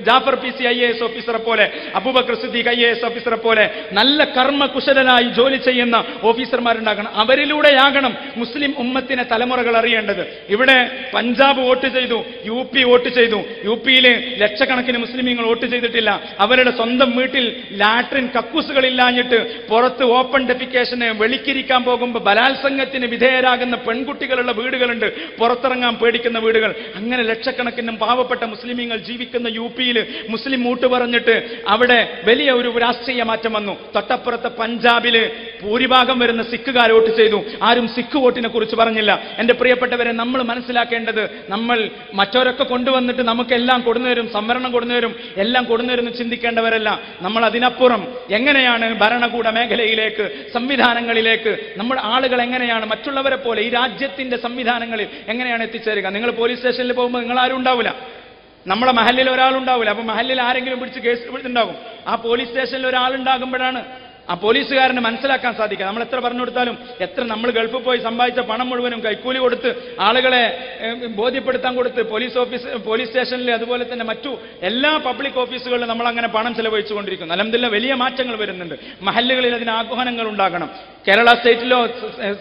ജാഫർ PC IAS ഓഫീസറെ പോലെ, അബൂബക്കർ സിദ്ദീഖ് IAS ഓഫീസറെ പോലെ നല്ല കർമ്മകുശലനായി ജോലി ചെയ്യുന്ന ഓഫീസർമാരുണ്ടാകണം. അവരിലൂടെയാകണം മുസ്ലിം ഉമ്മത്തിനെ തലമുറകൾ അറിയേണ്ടത്. ഇവിടെ പഞ്ചാബ് വോട്ട് ചെയ്തു, UP വോട്ട് ചെയ്തു. UPയിൽ ലക്ഷക്കണക്കിന് മുസ്ലിമീങ്ങൾ വോട്ട് ചെയ്തിട്ടില്ല. അവരുടെ സ്വന്തം വീട്ടിൽ ലാട്രിൻ കക്കൂസുകളില്ലാഞ്ഞിട്ട് പുറത്ത് ഓപ്പൺ ഡെഫിക്കേഷന് വെളിക്കിരിക്കാൻ പോകുമ്പോൾ ബലാത്സംഗത്തിന് വിധേയരാകുന്ന പെൺകുട്ടികളുള്ള വീടുകളുണ്ട്, പുറത്തിറങ്ങാൻ പേടിക്കുന്ന വീടുകൾ. അങ്ങനെ ലക്ഷക്കണക്കിനും പാവപ്പെട്ട മുസ്ലിമീങ്ങൾ ജീവിക്കുന്ന UPയിൽ മുസ്ലിം വോട്ട് പറഞ്ഞിട്ട് അവിടെ വലിയ ഒരു രാഷ്ട്രീയ മാറ്റം വന്നു. തൊട്ടപ്പുറത്തെ പഞ്ചാബില് ഭൂരിഭാഗം വരുന്ന സിഖുകാർ വോട്ട് ചെയ്തു. ആരും സിഖ് വോട്ടിനെ കുറിച്ച് പറഞ്ഞില്ല. എന്റെ പ്രിയപ്പെട്ടവരെ, നമ്മൾ മനസ്സിലാക്കേണ്ടത്, നമ്മൾ മറ്റവരൊക്കെ കൊണ്ടുവന്നിട്ട് നമുക്കെല്ലാം കൊടുന്നുവരും, സംവരണം കൊടുന്നുവരും, എല്ലാം കൊടുന്നുവരും ചിന്തിക്കേണ്ടവരല്ല. നമ്മൾ അതിനപ്പുറം എങ്ങനെയാണ് ഭരണകൂട മേഖലയിലേക്ക്, സംവിധാനങ്ങളിലേക്ക് നമ്മുടെ ആളുകൾ എങ്ങനെയാണ് മറ്റുള്ളവരെ പോലെ ഈ രാജ്യത്തിന്റെ സംവിധാനങ്ങളിൽ എങ്ങനെയാണ് എത്തിച്ചേരുക? നിങ്ങൾ പോലീസ് സ്റ്റേഷനിൽ പോകുമ്പോൾ നിങ്ങൾ ആരും ഉണ്ടാവില്ല. നമ്മളെ മഹല്ലിൽ ഒരാളുണ്ടാവില്ല. അപ്പൊ മഹല്ലിൽ ആരെങ്കിലും പിടിച്ച് കേസ് പിടിച്ചിട്ടുണ്ടാകും. ആ പോലീസ് സ്റ്റേഷനിൽ ഒരാളുണ്ടാകുമ്പോഴാണ് ആ പോലീസുകാരന് മനസ്സിലാക്കാൻ സാധിക്കുക. നമ്മൾ എത്ര പറഞ്ഞു കൊടുത്താലും, എത്ര നമ്മൾ ഗൾഫിൽ പോയി സമ്പാദിച്ച പണം മുഴുവനും കൈക്കൂലി കൊടുത്ത് ആളുകളെ ബോധ്യപ്പെടുത്താൻ കൊടുത്ത് പോലീസ് സ്റ്റേഷനിൽ അതുപോലെ തന്നെ മറ്റു എല്ലാ പബ്ലിക് ഓഫീസുകളിലും നമ്മൾ അങ്ങനെ പണം ചെലവഴിച്ചുകൊണ്ടിരിക്കുന്നു. അൽഹംദുലില്ലാഹ് വലിയ മാറ്റങ്ങൾ വരുന്നുണ്ട്. മഹല്ലുകളിൽ അതിന് ആഹ്വാനങ്ങൾ ഉണ്ടാകണം. കേരള സ്റ്റേറ്റിലോ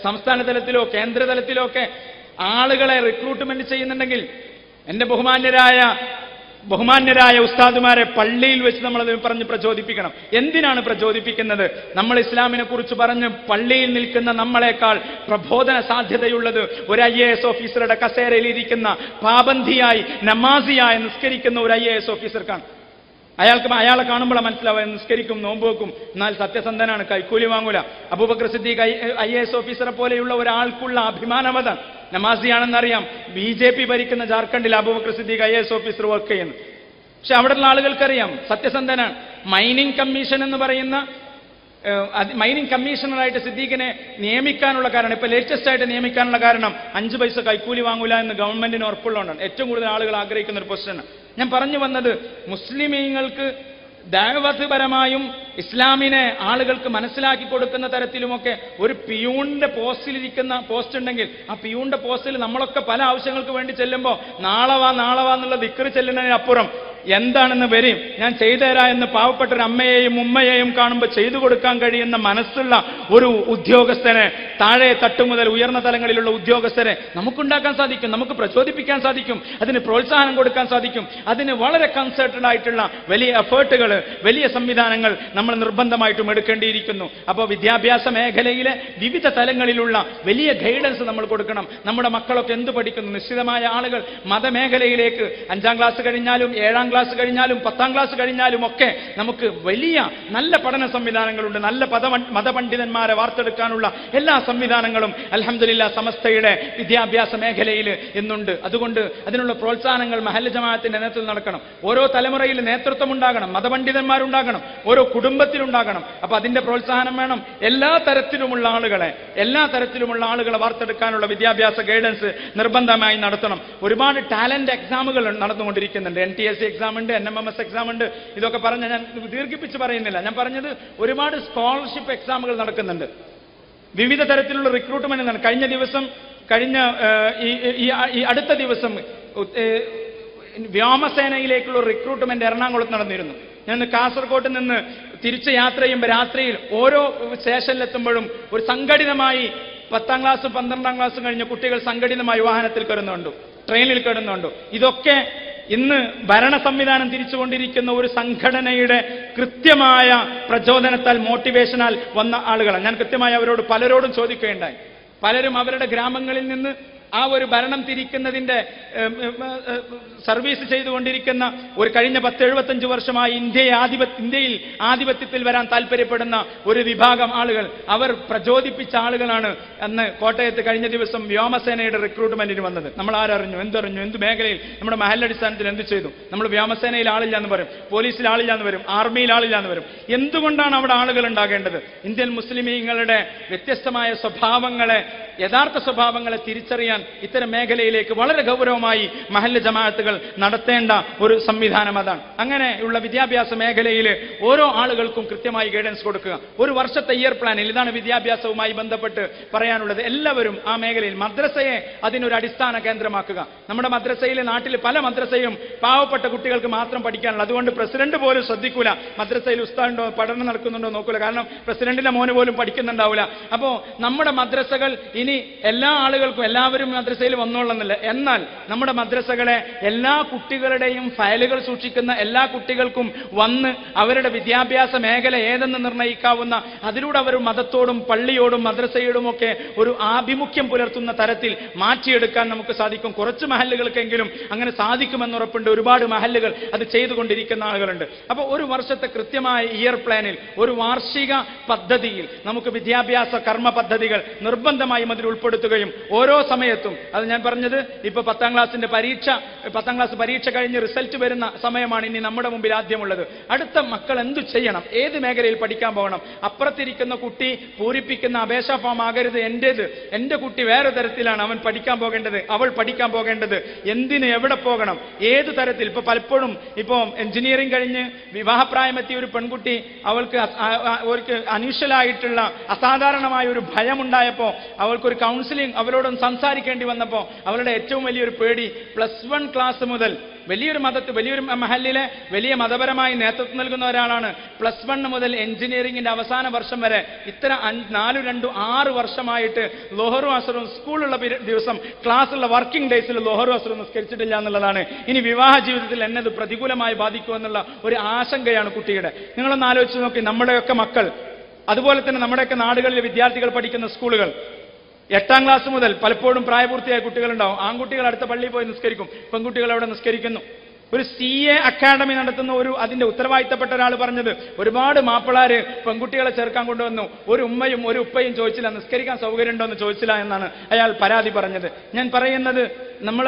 സംസ്ഥാന തലത്തിലോ കേന്ദ്ര തലത്തിലോ ഒക്കെ ആളുകളെ റിക്രൂട്ട്മെന്റ് ചെയ്യുന്നുണ്ടെങ്കിൽ എന്റെ ബഹുമാന്യരായ ഉസ്താദുമാരെ പള്ളിയിൽ വെച്ച് നമ്മളത് പറഞ്ഞ് പ്രചോദിപ്പിക്കണം. എന്തിനാണ് പ്രചോദിപ്പിക്കുന്നത്? നമ്മൾ ഇസ്ലാമിനെ കുറിച്ച് പറഞ്ഞ് പള്ളിയിൽ നിൽക്കുന്ന നമ്മളെക്കാൾ പ്രബോധന സാധ്യതയുള്ളത് ഒരു IAS ഓഫീസറുടെ കസേരയിൽ ഇരിക്കുന്ന പാബന്ധിയായി നമാസിയായി നിസ്കരിക്കുന്ന ഒരു IAS ഓഫീസർക്കാണ്. അയാളെ കാണുമ്പോൾ മനസ്സിലാവുക, നിസ്കരിക്കും, നോമ്പ് വെക്കും, എന്നാൽ സത്യസന്ധനാണ്, കൈക്കൂലി വാങ്ങൂല. അബൂബക്കർ സിദ്ദീഖ് IAS ഓഫീസറെ പോലെയുള്ള ഒരാൾക്കുള്ള അഭിമാനമത നമാസിയാണെന്നറിയാം. BJP ഭരിക്കുന്ന ജാർഖണ്ഡിൽ Abubakar Siddique IAS officer work ചെയ്യുന്നു. പക്ഷെ അവിടെയുള്ള ആളുകൾക്കറിയാം സത്യസന്ധനാണ്. മൈനിങ് കമ്മീഷൻ എന്ന് പറയുന്ന മൈനിങ് കമ്മീഷണറായിട്ട് സിദ്ദീഖിനെ നിയമിക്കാനുള്ള കാരണം, ഇപ്പൊ ലേറ്റസ്റ്റ് ആയിട്ട് നിയമിക്കാനുള്ള കാരണം 5 പൈസ കൈക്കൂലി വാങ്ങൂല എന്ന് ഗവൺമെന്റിന് ഉറപ്പുള്ളതുകൊണ്ടാണ്. ഏറ്റവും കൂടുതൽ ആളുകൾ ആഗ്രഹിക്കുന്ന ഒരു പൊസിഷനാണ്. ഞാൻ പറഞ്ഞു വന്നത്, മുസ്ലിമീങ്ങൾക്ക് ദഅവത്ത് പരമായും ഇസ്ലാമിനെ ആളുകൾക്ക് മനസ്സിലാക്കി കൊടുക്കുന്ന തരത്തിലുമൊക്കെ ഒരു പിയൂണിന്റെ പോസ്റ്റിലിരിക്കുന്ന പോസ്റ്റ് ഉണ്ടെങ്കിൽ ആ പിയൂണിന്റെ പോസ്റ്റിൽ നമ്മളൊക്കെ പല ആവശ്യങ്ങൾക്ക് വേണ്ടി ചെല്ലുമ്പോൾ നാളെ വാ എന്നുള്ള ദിക്ർ ചെല്ലുന്നതിനപ്പുറം എന്താണെന്ന് വരും ഞാൻ ചെയ്തുതരാ എന്ന് പാവപ്പെട്ട ഒരു അമ്മയെയും ഉമ്മയെയും കാണുമ്പോൾ ചെയ്തു കൊടുക്കാൻ കഴിയുന്ന മനസ്സുള്ള ഒരു ഉദ്യോഗസ്ഥനെ, താഴെ തട്ടു മുതൽ ഉയർന്ന തലങ്ങളിലുള്ള ഉദ്യോഗസ്ഥരെ നമുക്കുണ്ടാക്കാൻ സാധിക്കും, നമുക്ക് പ്രചോദിപ്പിക്കാൻ സാധിക്കും, അതിന് പ്രോത്സാഹനം കൊടുക്കാൻ സാധിക്കും. അതിന് വളരെ കൺസേർട്ടഡ് ആയിട്ടുള്ള വലിയ എഫേർട്ടുകൾ, വലിയ സംവിധാനങ്ങൾ നമ്മൾ നിർബന്ധമായിട്ടും എടുക്കേണ്ടിയിരിക്കുന്നു. അപ്പോൾ വിദ്യാഭ്യാസ മേഖലയിലെ വിവിധ തലങ്ങളിലുള്ള വലിയ ഗൈഡൻസ് നമ്മൾ കൊടുക്കണം. നമ്മുടെ മക്കളൊക്കെ എന്ത് പഠിക്കുന്നു? നിശ്ചിതമായ ആളുകൾ മതമേഖലയിലേക്ക് 5ാം ക്ലാസ് കഴിഞ്ഞാലും 7ാം ക്ലാസ് കഴിഞ്ഞാലും 10ാം ക്ലാസ് കഴിഞ്ഞാലും ഒക്കെ നമുക്ക് വലിയ നല്ല പഠന സംവിധാനങ്ങളുണ്ട്. നല്ല മതപണ്ഡിതന്മാരെ വാർത്തെടുക്കാനുള്ള എല്ലാ സംവിധാനങ്ങളും അൽഹംദുലില്ലാഹ് സമസ്തയുടെ വിദ്യാഭ്യാസ മേഖലയിൽ ഇന്നുണ്ട്. അതുകൊണ്ട് അതിനുള്ള പ്രോത്സാഹനങ്ങൾ മഹല്ല് ജമാഅത്തിന്റെ നേതൃത്വത്തിൽ നടക്കണം. ഓരോ തലമുറയിൽ നേതൃത്വം ഉണ്ടാകണം, മതപണ്ഡിതന്മാരുണ്ടാകണം, ഓരോ കുടുംബത്തിലുണ്ടാകണം. അപ്പൊ അതിന്റെ പ്രോത്സാഹനം വേണം. എല്ലാ തരത്തിലുമുള്ള ആളുകളെ വാർത്തെടുക്കാനുള്ള വിദ്യാഭ്യാസ ഗൈഡൻസ് നിർബന്ധമായി നടത്തണം. ഒരുപാട് ടാലന്റ് എക്സാമുകൾ നടന്നുകൊണ്ടിരിക്കുന്നുണ്ട്. NTSC എക്സാം ഉണ്ട്, NMMS എക്സാം ഉണ്ട്. ഇതൊക്കെ പറഞ്ഞ ഞാൻ ദീർഘിപ്പിച്ച് പറയുന്നില്ല. ഞാൻ പറഞ്ഞത് ഒരുപാട് സ്കോളർഷിപ്പ് എക്സാമുകൾ നടക്കുന്നുണ്ട്. വിവിധ തരത്തിലുള്ള റിക്രൂട്ട്മെന്റ് അടുത്ത ദിവസം വ്യോമസേനയിലേക്കുള്ള റിക്രൂട്ട്മെന്റ് എറണാകുളത്ത് നടന്നിരുന്നു. ഞാൻ കാസർഗോഡ് നിന്ന് തിരിച്ച് യാത്ര ചെയ്യുമ്പോൾ രാത്രിയിൽ ഓരോ സ്റ്റേഷനിലെത്തുമ്പോഴും ഒരു സംഘടിതമായി 10ാം ക്ലാസ് 12ാം ക്ലാസ് കഴിഞ്ഞ കുട്ടികൾ സംഘടിതമായി വാഹനത്തിൽ കയറുന്നുണ്ട്, ട്രെയിനിൽ കയറുന്നുണ്ട്. ഇതൊക്കെ ഇന്ന് ഭരണ സംവിധാനം തിരിച്ചുകൊണ്ടിരിക്കുന്ന ഒരു സംഘടനയുടെ കൃത്യമായ പ്രചോദനത്താൽ, മോട്ടിവേഷനാൽ വന്ന ആളുകളാണ്. ഞാൻ കൃത്യമായി പലരോടും ചോദിക്കുകയുണ്ടായി. പലരും അവരുടെ ഗ്രാമങ്ങളിൽ നിന്ന് ആ ഒരു ഭരണം തിരിക്കുന്നതിന്റെ സർവീസ് ചെയ്തുകൊണ്ടിരിക്കുന്ന ഒരു കഴിഞ്ഞ 10-75 വർഷമായി ഇന്ത്യയിൽ ആധിപത്യത്തിൽ വരാൻ താല്പര്യപ്പെടുന്ന ഒരു വിഭാഗം ആളുകൾ, അവർ പ്രചോദിപ്പിച്ച ആളുകളാണ് അന്ന് കോട്ടയത്ത് കഴിഞ്ഞ ദിവസം വ്യോമസേനയുടെ റിക്രൂട്ട്മെന്റിന് വന്നത്. നമ്മൾ ആരറിഞ്ഞു, എന്ത് മേഖലയിൽ നമ്മുടെ മഹല്ലടിസ്ഥാനത്തിൽ എന്ത് ചെയ്തു? നമ്മൾ വ്യോമസേനയിൽ ആളില്ല എന്ന് പറയും, പോലീസിൽ ആളില്ല എന്ന് വരും, ആർമിയിൽ ആളില്ല എന്ന് വരും. എന്തുകൊണ്ടാണ് അവിടെ ആളുകൾ ഉണ്ടാകേണ്ടത്? ഇന്ത്യൻ മുസ്ലിമീങ്ങളുടെ വ്യത്യസ്തമായ യഥാർത്ഥ സ്വഭാവങ്ങളെ തിരിച്ചറിയാൻ ഇത്തരം മേഖലയിലേക്ക് വളരെ ഗൗരവമായി മഹല്ല് ജമാഅത്തുകൾ നടത്തേണ്ട ഒരു സംവിധാനം അതാണ്. അങ്ങനെയുള്ള വിദ്യാഭ്യാസ മേഖലയിൽ ഓരോ ആളുകൾക്കും കൃത്യമായി ഗൈഡൻസ് കൊടുക്കുക. ഒരു വർഷത്തെ ഇയർ പ്ലാനിൽ ഇതാണ് വിദ്യാഭ്യാസവുമായി ബന്ധപ്പെട്ട് പറയാനുള്ളത്. എല്ലാവരും ആ മേഖലയിൽ മദ്രസയെ അതിനൊരു അടിസ്ഥാന കേന്ദ്രമാക്കുക. നമ്മുടെ മദ്രസയിൽ, നാട്ടിൽ പല മദ്രസയും പാവപ്പെട്ട കുട്ടികൾക്ക് മാത്രം പഠിക്കാനുള്ള, അതുകൊണ്ട് പ്രസിഡന്റ് പോലും ശ്രദ്ധിക്കൂല മദ്രസയിൽ ഉസ്താദുണ്ടോ, പഠനം നടക്കുന്നുണ്ടോ നോക്കൂല. കാരണം പ്രസിഡന്റിന്റെ മോന് പോലും പഠിക്കുന്നുണ്ടാവില്ല. അപ്പോ നമ്മുടെ മദ്രസകൾ ഇനി എല്ലാ ആളുകൾക്കും, എല്ലാവരും മദ്രസയിൽ വന്നോളന്നില്ല. എന്നാൽ നമ്മുടെ മദ്രസകളെ എല്ലാ കുട്ടികളുടെയും ഫയലുകൾ സൂക്ഷിക്കുന്ന എല്ലാ കുട്ടികൾക്കും വന്ന് അവരുടെ വിദ്യാഭ്യാസ മേഖല ഏതെന്ന് നിർണ്ണയിക്കാവുന്ന, അതിലൂടെ അവർ മതത്തോടും പള്ളിയോടും മദ്രസയോടുമൊക്കെ ഒരു ആഭിമുഖ്യം പുലർത്തുന്ന തരത്തിൽ മാറ്റിയെടുക്കാൻ നമുക്ക് സാധിക്കും. കുറച്ച് മഹല്ലുകൾക്കെങ്കിലും അങ്ങനെ സാധിക്കുമെന്നുറപ്പുണ്ട്. ഒരുപാട് മഹല്ലുകൾ അത് ചെയ്തുകൊണ്ടിരിക്കുന്ന ആളുകളുണ്ട്. അപ്പോൾ ഒരു വർഷത്തെ കൃത്യമായ ഇയർ പ്ലാനിൽ, ഒരു വാർഷിക പദ്ധതിയിൽ നമുക്ക് വിദ്യാഭ്യാസ കർമ്മ പദ്ധതികൾ നിർബന്ധമായും അതിൽ ഉൾപ്പെടുത്തുകയും ഓരോ സമയത്തും എത്തും. അത് ഞാൻ പറഞ്ഞത് ഇപ്പൊ 10ാം ക്ലാസ് പരീക്ഷ കഴിഞ്ഞ് റിസൾട്ട് വരുന്ന സമയമാണ് ഇനി നമ്മുടെ മുമ്പിൽ ആദ്യമുള്ളത്. അടുത്ത മക്കൾ എന്തു ചെയ്യണം, ഏത് മേഖലയിൽ പഠിക്കാൻ പോകണം? അപ്പുറത്തിരിക്കുന്ന കുട്ടി പൂരിപ്പിക്കുന്ന അപേക്ഷാ ഫോം ആകരുത് എന്റേത്. എന്റെ കുട്ടി വേറെ തരത്തിലാണ് അവൻ പഠിക്കാൻ പോകേണ്ടത്, അവൾ പഠിക്കാൻ പോകേണ്ടത്. എന്തിന്, എവിടെ പോകണം, ഏത് തരത്തിൽ? ഇപ്പൊ പലപ്പോഴും ഇപ്പൊ എഞ്ചിനീയറിംഗ് കഴിഞ്ഞ് വിവാഹപ്രായമെത്തിയ ഒരു പെൺകുട്ടി അവൾക്ക് അനീശ്വലായിട്ടുള്ള അസാധാരണമായ ഒരു ഭയമുണ്ടായപ്പോ അവൾക്കൊരു കൗൺസിലിംഗ് അവരോടൊന്ന് സംസാരിക്കേണ്ടി വന്നപ്പോ അവളുടെ ഏറ്റവും വലിയൊരു പേടി +1 ക്ലാസ് മുതൽ വലിയൊരു മഹല്ലിലെ വലിയ മതപരമായി നേതൃത്വം നൽകുന്ന ഒരാളാണ്. +1 മുതൽ എഞ്ചിനീയറിംഗിന്റെ അവസാന വർഷം വരെ ഇത്ര 4-2-6 വർഷമായിട്ട് ലോഹറും അസറും സ്കൂളുള്ള ദിവസം ക്ലാസ്സുള്ള വർക്കിംഗ് ഡേയ്സിൽ ലോഹറും അസറും നിസ്കരിച്ചിട്ടില്ല എന്നുള്ളതാണ്. ഇനി വിവാഹ ജീവിതത്തിൽ എന്നത് പ്രതികൂലമായി ബാധിക്കുമെന്നുള്ള ഒരു ആശങ്കയാണ് കുട്ടിയുടെ. നിങ്ങളൊന്ന് ആലോചിച്ച് നോക്കി, നമ്മുടെയൊക്കെ മക്കൾ, അതുപോലെ തന്നെ നമ്മുടെയൊക്കെ നാടുകളിലെ വിദ്യാർത്ഥികൾ പഠിക്കുന്ന സ്കൂളുകൾ 8ാം ക്ലാസ് മുതൽ പലപ്പോഴും പ്രായപൂർത്തിയായ കുട്ടികളുണ്ടാവും. ആൺകുട്ടികൾ അടുത്ത പള്ളിയിൽ പോയി നിസ്കരിക്കും, പെൺകുട്ടികൾ അവിടെ നിസ്കരിക്കുന്നു. ഒരു CA അക്കാഡമി നടത്തുന്ന അതിന്റെ ഉത്തരവാദിത്തപ്പെട്ട ഒരാൾ പറഞ്ഞത്, ഒരുപാട് മാപ്പിളാര് പെൺകുട്ടികളെ ചേർക്കാൻ കൊണ്ടുവന്നു, ഒരു ഉമ്മയും ഒരു ഉപ്പയും ചോദിച്ചില്ല, നിസ്കരിക്കാൻ സൗകര്യമുണ്ടോ എന്ന് ചോദിച്ചില്ല എന്നാണ് അയാൾ പരാതി പറഞ്ഞത്. ഞാൻ പറയുന്നത്, നമ്മൾ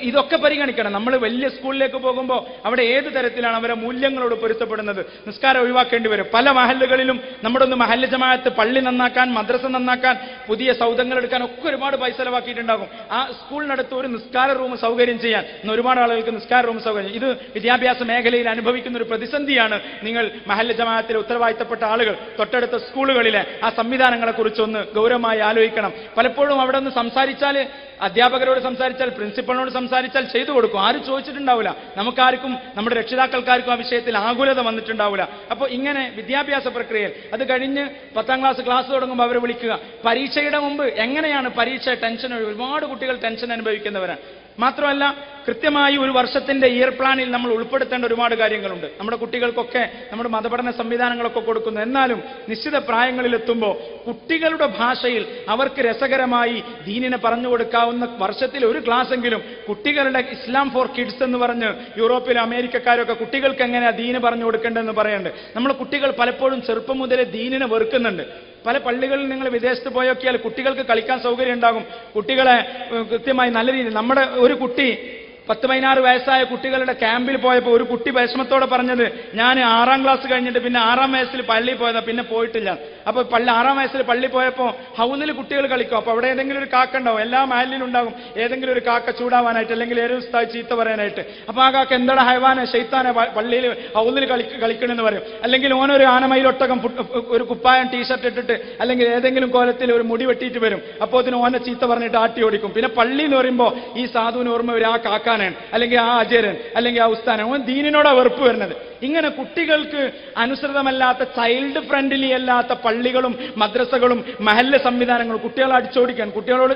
ഇതൊക്കെ പരിഗണിക്കണം. നമ്മൾ വലിയ സ്കൂളിലേക്ക് പോകുമ്പോൾ അവിടെ ഏത് തരത്തിലാണ് അവരെ മൂല്യങ്ങളോട് പൊരുത്തപ്പെടുന്നത്? നിസ്കാരം ഒഴിവാക്കേണ്ടി വരും. പല മഹല്ലുകളിലും നമ്മുടെ ഒന്ന് മഹല്ല് ജമാഅത്ത് പള്ളി നന്നാക്കാൻ, മദ്രസ നന്നാക്കാൻ, പുതിയ സൗധങ്ങൾ എടുക്കാൻ ഒക്കെ ഒരുപാട് പൈസ ചെലവാക്കിയിട്ടുണ്ടാകും. ആ സ്കൂളിനടുത്ത് ഒരു നിസ്കാര റൂം സൗകര്യം ചെയ്യാൻ ഇന്ന് ഒരുപാട് ആളുകൾക്ക് നിസ്കാര റൂം സൗകര്യം. ഇത് വിദ്യാഭ്യാസ മേഖലയിൽ അനുഭവിക്കുന്ന ഒരു പ്രതിസന്ധിയാണ്. നിങ്ങൾ മഹല്ല് ജമാഅത്തിലെ ഉത്തരവാദിത്തപ്പെട്ട ആളുകൾ തൊട്ടടുത്ത സ്കൂളുകളിലെ ആ സംവിധാനങ്ങളെ കുറിച്ചൊന്ന് ഗൗരവമായി ആലോചിക്കണം. പലപ്പോഴും അവിടെ ഒന്ന് സംസാരിച്ചാൽ, അധ്യാപകരോട് സംസാരിച്ചാൽ, പ്രിൻസിപ്പളിനോട് സംസാരിച്ചാൽ ചെയ്തു കൊടുക്കും. ആരും ചോദിച്ചിട്ടുണ്ടാവില്ല. നമുക്കാർക്കും, നമ്മുടെ രക്ഷിതാക്കൾക്കാർക്കും ആ വിഷയത്തിൽ ആകുലത വന്നിട്ടുണ്ടാവില്ല. അപ്പോൾ ഇങ്ങനെ വിദ്യാഭ്യാസ പ്രക്രിയയിൽ അത് കഴിഞ്ഞ് 10ാം ക്ലാസ് തുടങ്ങുമ്പോൾ അവരെ വിളിക്കുക. പരീക്ഷയുടെ മുമ്പ് എങ്ങനെയാണ് പരീക്ഷ ടെൻഷൻ? ഒരുപാട് കുട്ടികൾ ടെൻഷൻ അനുഭവിക്കുന്നവരാണ്. മാത്രമല്ല, കൃത്യമായി ഒരു വർഷത്തിന്റെ ഇയർ പ്ലാനിൽ നമ്മൾ ഉൾപ്പെടുത്തേണ്ട ഒരുപാട് കാര്യങ്ങളുണ്ട്. നമ്മുടെ കുട്ടികൾക്കൊക്കെ നമ്മുടെ മതപഠന സംവിധാനങ്ങളൊക്കെ കൊടുക്കുന്നു. എന്നാലും നിശ്ചിത പ്രായങ്ങളിലെത്തുമ്പോൾ കുട്ടികളുടെ ഭാഷയിൽ അവർക്ക് രസകരമായി ദീനിനെ പറഞ്ഞു കൊടുക്കാവുന്ന വർഷത്തിൽ ഒരു ക്ലാസ്സെങ്കിലും കുട്ടികളുടെ ഇസ്ലാം ഫോർ കിഡ്സ് എന്ന് പറഞ്ഞ് യൂറോപ്പിലെ അമേരിക്കക്കാരൊക്കെ കുട്ടികൾക്ക് എങ്ങനെയാണ് ദീന് പറഞ്ഞു കൊടുക്കേണ്ടതെന്ന് പറയുന്നുണ്ട്. നമ്മുടെ കുട്ടികൾ പലപ്പോഴും ചെറുപ്പം മുതലേ ദീനിനെ വെറുക്കുന്നുണ്ട്. പല പള്ളികളിൽ നിങ്ങൾ വിദേശത്ത് പോയൊക്കെയാൽ കുട്ടികൾക്ക് കളിക്കാൻ സൗകര്യം ഉണ്ടാകും. കുട്ടികളെ കൃത്യമായി നല്ല രീതിയിൽ, നമ്മുടെ ഒരു കുട്ടി 10-16 വയസ്സായ കുട്ടികളുടെ ക്യാമ്പിൽ പോയപ്പോൾ ഒരു കുട്ടി വിഷമത്തോടെ പറഞ്ഞത്, ഞാൻ 6ാം ക്ലാസ് കഴിഞ്ഞിട്ട് പിന്നെ 6ാം വയസ്സിൽ പള്ളിയിൽ പോയതാ, പിന്നെ പോയിട്ടില്ല. അപ്പൊ 6ാം വയസ്സിൽ പള്ളിയിൽ പോയപ്പോൾ ഹൗസിൽ കുട്ടികൾ കളിക്കും. അപ്പൊ അവിടെ ഏതെങ്കിലും ഒരു കാക്ക ഉണ്ടാവും, എല്ലാ മഹല്ലിലും ഉണ്ടാകും ഏതെങ്കിലും ഒരു കാക്ക ചൂടാവാനായിട്ട്, അല്ലെങ്കിൽ ഏതൊരു ഉസ്താദ് ചീത്ത പറയാനായിട്ട്. അപ്പൊ ആ കാക്ക എന്താടാ ഹൈവാനെ ഷെയ്ത്താനെ പള്ളിയിൽ ഹൗസിൽ കളിക്കണമെന്ന് പറയും. അല്ലെങ്കിൽ ഓനൊരു ആനമയിലൊട്ടകം ഒരു കുപ്പായം ടീഷർട്ട് ഇട്ടിട്ട് അല്ലെങ്കിൽ ഏതെങ്കിലും കോലത്തിൽ ഒരു മുടി വെട്ടിയിട്ട് വരും. അപ്പോൾ അതിന് ഓനെ ചീത്ത പറഞ്ഞിട്ട് ആട്ടി ഓടിക്കും. പിന്നെ പള്ളി എന്ന് പറയുമ്പോൾ ഈ സാധുവിന് ഓർമ്മ വരും ആ കാക്ക അല്ലെങ്കിൽ ആ അജയരൻ അല്ലെങ്കിൽ ആ ഉസ്താനൻ, ഓൻ ദീനിനോടാ വെറുപ്പ് വരുന്നത്. ഇങ്ങനെ കുട്ടികൾക്ക് അനുസൃതമല്ലാത്ത, ചൈൽഡ് ഫ്രണ്ട്ലി അല്ലാത്ത പള്ളികളും മദ്രസകളും മഹല്ല് സംവിധാനങ്ങളും കുട്ടികളെ അടിച്ചോടിക്കാൻ, കുട്ടികളോട്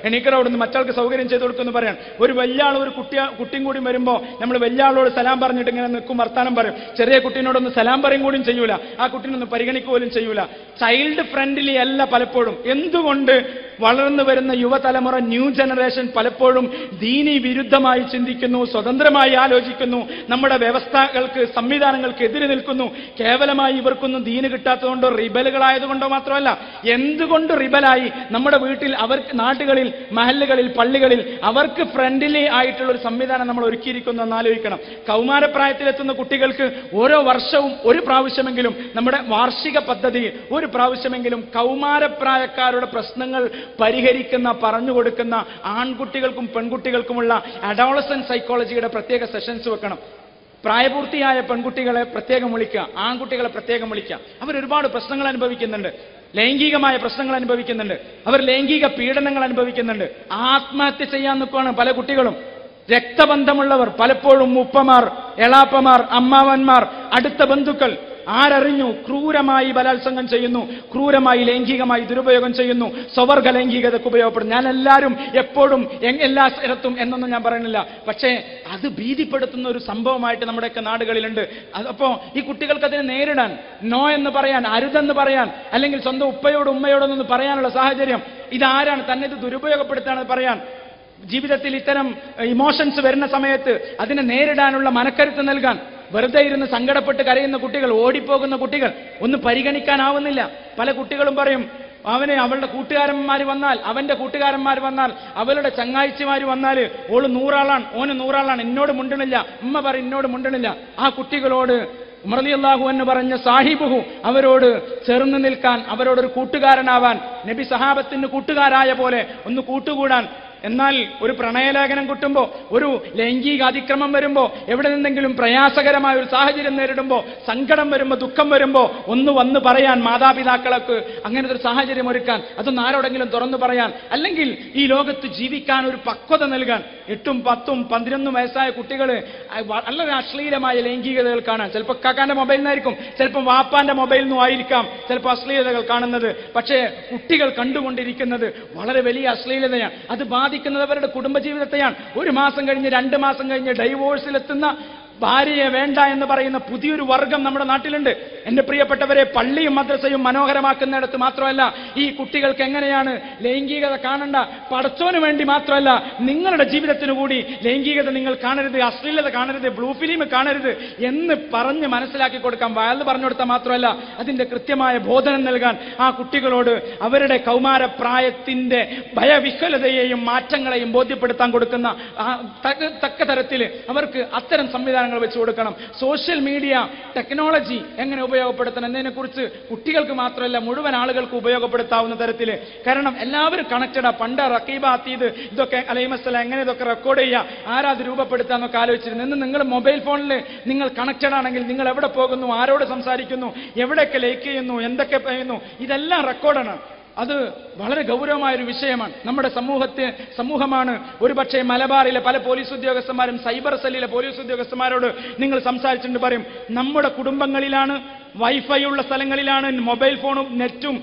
എണീക്കറോടുന്ന് മറ്റാൾക്ക് സൗകര്യം ചെയ്തു കൊടുക്കുമെന്ന് പറയാൻ. ഒരു വലിയ ആൾ ഒരു കുട്ടിയും കൂടി വരുമ്പോൾ നമ്മൾ വലിയ ആളോട് സലാം പറഞ്ഞിട്ട് ഇങ്ങനെ നിൽക്കും, വർത്താനം പറയും. ചെറിയ കുട്ടീനോടൊന്ന് സലാം പറയും കൂടിയും ചെയ്യൂല, ആ കുട്ടീനൊന്നും പരിഗണിക്കുക പോലും ചെയ്യൂല. ചൈൽഡ് ഫ്രണ്ട്ലി അല്ല പലപ്പോഴും. എന്തുകൊണ്ട് വളർന്നു വരുന്ന യുവതലമുറ, ന്യൂ ജനറേഷൻ പലപ്പോഴും ദീനി വിരുദ്ധമായി ചിന്തിക്കുന്നു, സ്വതന്ത്രമായി ആലോചിക്കുന്നു, നമ്മുടെ വ്യവസ്ഥകൾക്ക് സംവിധാനങ്ങൾക്ക് എതിരെ നിൽക്കുന്നു. കേവലമായി ഇവർക്കൊന്നും ദീന് കിട്ടാത്തതുകൊണ്ടോ റിബലുകളായതുകൊണ്ടോ മാത്രമല്ല, എന്തുകൊണ്ട് റിബലായി നമ്മുടെ വീട്ടിൽ, അവർക്ക് നാട്ടുകളിൽ, മഹല്ലുകളിൽ, പള്ളികളിൽ അവർക്ക് ഫ്രണ്ട്ലി ആയിട്ടുള്ള ഒരു സംവിധാനം നമ്മൾ ഒരുക്കിയിരിക്കുന്നു എന്ന് ആലോചിക്കണം. കൗമാരപ്രായത്തിലെത്തുന്ന കുട്ടികൾക്ക് ഓരോ വർഷവും ഒരു പ്രാവശ്യമെങ്കിലും നമ്മുടെ വാർഷിക പദ്ധതിയിൽ ഒരു പ്രാവശ്യമെങ്കിലും കൗമാരപ്രായക്കാരുടെ പ്രശ്നങ്ങൾ പരിഹരിക്കുന്ന, പറഞ്ഞു കൊടുക്കുന്ന ആൺകുട്ടികൾക്കും പെൺകുട്ടികൾക്കുമുള്ള അഡോളസന്റ് സൈക്കോളജിയുടെ പ്രത്യേക സെഷൻസ് വെക്കണം. പ്രായപൂർത്തിയായ പെൺകുട്ടികളെ പ്രത്യേകം വിളിക്കുക, ആൺകുട്ടികളെ പ്രത്യേകം വിളിക്കുക. അവരൊരുപാട് പ്രശ്നങ്ങൾ അനുഭവിക്കുന്നുണ്ട്, ലൈംഗികമായ പ്രശ്നങ്ങൾ അനുഭവിക്കുന്നുണ്ട്, അവർ ലൈംഗിക പീഡനങ്ങൾ അനുഭവിക്കുന്നുണ്ട്. ആത്മഹത്യ ചെയ്യാൻ നിൽക്കുകയാണ് പല കുട്ടികളും. രക്തബന്ധമുള്ളവർ, പലപ്പോഴും ഉപ്പമാർ, എളാപ്പമാർ, അമ്മാവന്മാർ, അടുത്ത ബന്ധുക്കൾ, ആരറിഞ്ഞു ക്രൂരമായി ബലാത്സംഗം ചെയ്യുന്നു, ക്രൂരമായി ലൈംഗികമായി ദുരുപയോഗം ചെയ്യുന്നു, സ്വവർഗ ലൈംഗികതയ്ക്ക് ഉപയോഗപ്പെടും. ഞാൻ എല്ലാവരും എപ്പോഴും എല്ലാ സ്ഥലത്തും എന്നൊന്നും ഞാൻ പറയുന്നില്ല, പക്ഷേ അത് ഭീതിപ്പെടുത്തുന്ന ഒരു സംഭവമായിട്ട് നമ്മുടെയൊക്കെ നാടുകളിലുണ്ട്. അപ്പോൾ ഈ കുട്ടികൾക്ക് അതിനെ നേരിടാൻ, നോ എന്ന് പറയാൻ, അരുതെന്ന് പറയാൻ, അല്ലെങ്കിൽ സ്വന്തം ഉപ്പയോടും ഉമ്മയോടൊന്നും പറയാനുള്ള സാഹചര്യം, ഇതാരാണ് തന്നെ ഇത് ദുരുപയോഗപ്പെടുത്താണെന്ന് പറയാൻ, ജീവിതത്തിൽ ഇത്തരം ഇമോഷൻസ് വരുന്ന സമയത്ത് അതിനെ നേരിടാനുള്ള മനക്കരുത്ത് നൽകാൻ, വെറുതെ ഇരുന്ന് സങ്കടപ്പെട്ട് കരയുന്ന കുട്ടികൾ, ഓടിപ്പോകുന്ന കുട്ടികൾ ഒന്നും പരിഗണിക്കാനാവുന്നില്ല. പല കുട്ടികളും പറയും, അവന് അവളുടെ കൂട്ടുകാരന്മാർ വന്നാൽ, അവന്റെ കൂട്ടുകാരന്മാർ വന്നാൽ, അവളുടെ ചങ്ങാഴ്ചമാർ വന്നാൽ, ഓള് 100 ആളാണ്, ഓന് 100 ആളാണ്, എന്നോട് മുണ്ടണില്ല, ഉമ്മ പറയും എന്നോട് മുണ്ടണില്ല. ആ കുട്ടികളോട് ഉമർ റളിയല്ലാഹു അൻഹു പറഞ്ഞ സാഹിബുഹു, അവരോട് ചേർന്ന് നിൽക്കാൻ, അവരോടൊരു കൂട്ടുകാരനാവാൻ, നബി സഹാബത്തിന് കൂട്ടുകാരായ പോലെ ഒന്ന് കൂട്ടുകൂടാൻ. എന്നാൽ ഒരു പ്രണയലേഖനം കിട്ടുമ്പോൾ, ഒരു ലൈംഗിക അതിക്രമം വരുമ്പോൾ, എവിടെ നിന്നെങ്കിലും പ്രയാസകരമായ ഒരു സാഹചര്യം നേരിടുമ്പോൾ, സങ്കടം വരുമ്പോൾ, ദുഃഖം വരുമ്പോൾ ഒന്ന് വന്ന് പറയാൻ മാതാപിതാക്കൾക്ക് അങ്ങനത്തെ ഒരു സാഹചര്യം ഒരുക്കാൻ, അതൊന്ന് ആരോടെങ്കിലും തുറന്നു പറയാൻ, അല്ലെങ്കിൽ ഈ ലോകത്ത് ജീവിക്കാൻ ഒരു പക്വത നൽകാൻ. 8, 10, 11 വയസ്സായ കുട്ടികൾ വളരെ അശ്ലീലമായ ലൈംഗികതകൾ കാണാൻ, ചിലപ്പോൾ കാക്കാന്റെ മൊബൈലിൽ നിന്നായിരിക്കും, ചിലപ്പോൾ വാപ്പാന്റെ മൊബൈലിൽ നിന്നും ആയിരിക്കാം ചിലപ്പോൾ അശ്ലീലതകൾ കാണുന്നത്. പക്ഷേ കുട്ടികൾ കണ്ടുകൊണ്ടിരിക്കുന്നത് വളരെ വലിയ അശ്ലീലതയാണ്. അത് ബാധിക്കുന്നത് അവരുടെ കുടുംബജീവിതത്തെയാണ്. 1 മാസം കഴിഞ്ഞ് 2 മാസം കഴിഞ്ഞ് ഡൈവോഴ്സിലെത്തുന്ന ഭാര്യയെ വേണ്ട എന്ന് പറയുന്ന പുതിയൊരു വർഗം നമ്മുടെ നാട്ടിലുണ്ട്. എന്റെ പ്രിയപ്പെട്ടവരെ, പള്ളിയും മദ്രസയും മനോഹരമാക്കുന്നിടത്ത് മാത്രമല്ല, ഈ കുട്ടികൾക്ക് എങ്ങനെയാണ് ലൈംഗികത കാണണ്ട, പടച്ചോന് വേണ്ടി മാത്രമല്ല, നിങ്ങളുടെ ജീവിതത്തിനു കൂടി ലൈംഗികത നിങ്ങൾ കാണരുത്, അശ്ലീലത കാണരുത്, ബ്ലൂ ഫിലിം കാണരുത് എന്ന് പറഞ്ഞ് മനസ്സിലാക്കി കൊടുക്കാൻ, വയല് പറഞ്ഞു കൊടുത്താൽ മാത്രമല്ല, അതിന്റെ കൃത്യമായ ബോധനം നൽകാൻ ആ കുട്ടികളോട് അവരുടെ കൗമാരപ്രായത്തിന്റെ ഭയവിഹ്വലതയെയും മാറ്റങ്ങളെയും ബോധ്യപ്പെടുത്താൻ കൊടുക്കുന്ന തക്ക തരത്തിൽ അവർക്ക് അത്തരം സംവിധാനങ്ങൾ വെച്ചു കൊടുക്കണം. സോഷ്യൽ മീഡിയ ടെക്നോളജി എങ്ങനെ ഉപയോഗപ്പെടുത്തണം എന്നതിനെക്കുറിച്ച് കുട്ടികൾക്ക് മാത്രമല്ല മുഴുവൻ ആളുകൾക്ക് ഉപയോഗപ്പെടുത്താവുന്ന തരത്തിൽ. കാരണം എല്ലാവരും കണക്റ്റഡാ. പണ്ട് റക്കീബ അതീത് ഇതൊക്കെ അലൈഹിസ്സലാം എങ്ങനെ ഇതൊക്കെ റെക്കോർഡ് ചെയ്യുക, ആരാത് രൂപപ്പെടുത്താന്നൊക്കെ ആലോചിച്ചിരുന്നു. ഇന്ന് നിങ്ങൾ മൊബൈൽ ഫോണിൽ നിങ്ങൾ കണക്റ്റഡ് ആണെങ്കിൽ നിങ്ങൾ എവിടെ പോകുന്നു, ആരോട് സംസാരിക്കുന്നു, എവിടെയൊക്കെ ലൈക്ക് ചെയ്യുന്നു, എന്തൊക്കെ പറയുന്നു, ഇതെല്ലാം റെക്കോർഡാണ്. അത് വളരെ ഗൗരവമായൊരു വിഷയമാണ്. നമ്മുടെ സമൂഹമാണ്. ഒരുപക്ഷെ മലബാറിലെ പല പോലീസ് ഉദ്യോഗസ്ഥന്മാരും സൈബർ സെല്ലിലെ പോലീസ് ഉദ്യോഗസ്ഥന്മാരോട് നിങ്ങൾ സംസാരിച്ചിട്ട് പറയും, നമ്മുടെ കുടുംബങ്ങളിലാണ്, വൈഫൈ ഉള്ള സ്ഥലങ്ങളിലാണ് മൊബൈൽ ഫോണും നെറ്റും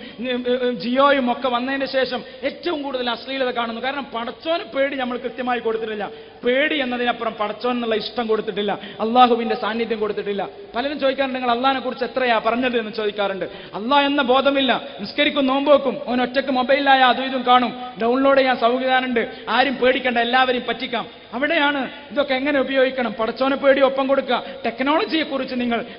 ജിയോയും ഒക്കെ വന്നതിന് ശേഷം ഏറ്റവും കൂടുതൽ അശ്ലീലത കാണുന്നു. കാരണം പടച്ചോന് പേടി നമ്മൾ കൃത്യമായി കൊടുത്തിട്ടില്ല. പേടി എന്നതിനപ്പുറം പടച്ചോൻ എന്നുള്ള ഇഷ്ടം കൊടുത്തിട്ടില്ല, അള്ളാഹുവിന്റെ സാന്നിധ്യം കൊടുത്തിട്ടില്ല. പലരും ചോദിക്കാറുണ്ട്, നിങ്ങൾ അള്ളാഹിനെ കുറിച്ച് എത്രയാ പറഞ്ഞത് എന്ന് ചോദിക്കാറുണ്ട്. അള്ളാഹ് എന്ന ബോധമില്ല. നിസ്കരിക്കും, നോമ്പ് വെക്കും, ഓൻ ഒറ്റയ്ക്ക് മൊബൈലിലായ അതും ഇതും കാണും, ഡൗൺലോഡ് ചെയ്യാൻ സൗകര്യമുണ്ട്, ആരും പേടിക്കേണ്ട, എല്ലാവരെയും പറ്റിക്കാം. അവിടെയാണ് ഇതൊക്കെ എങ്ങനെ ഉപയോഗിക്കണം, പടച്ചോനെ പേടി ഒപ്പം കൊടുക്കുക. ടെക്നോളജിയെ കുറിച്ച്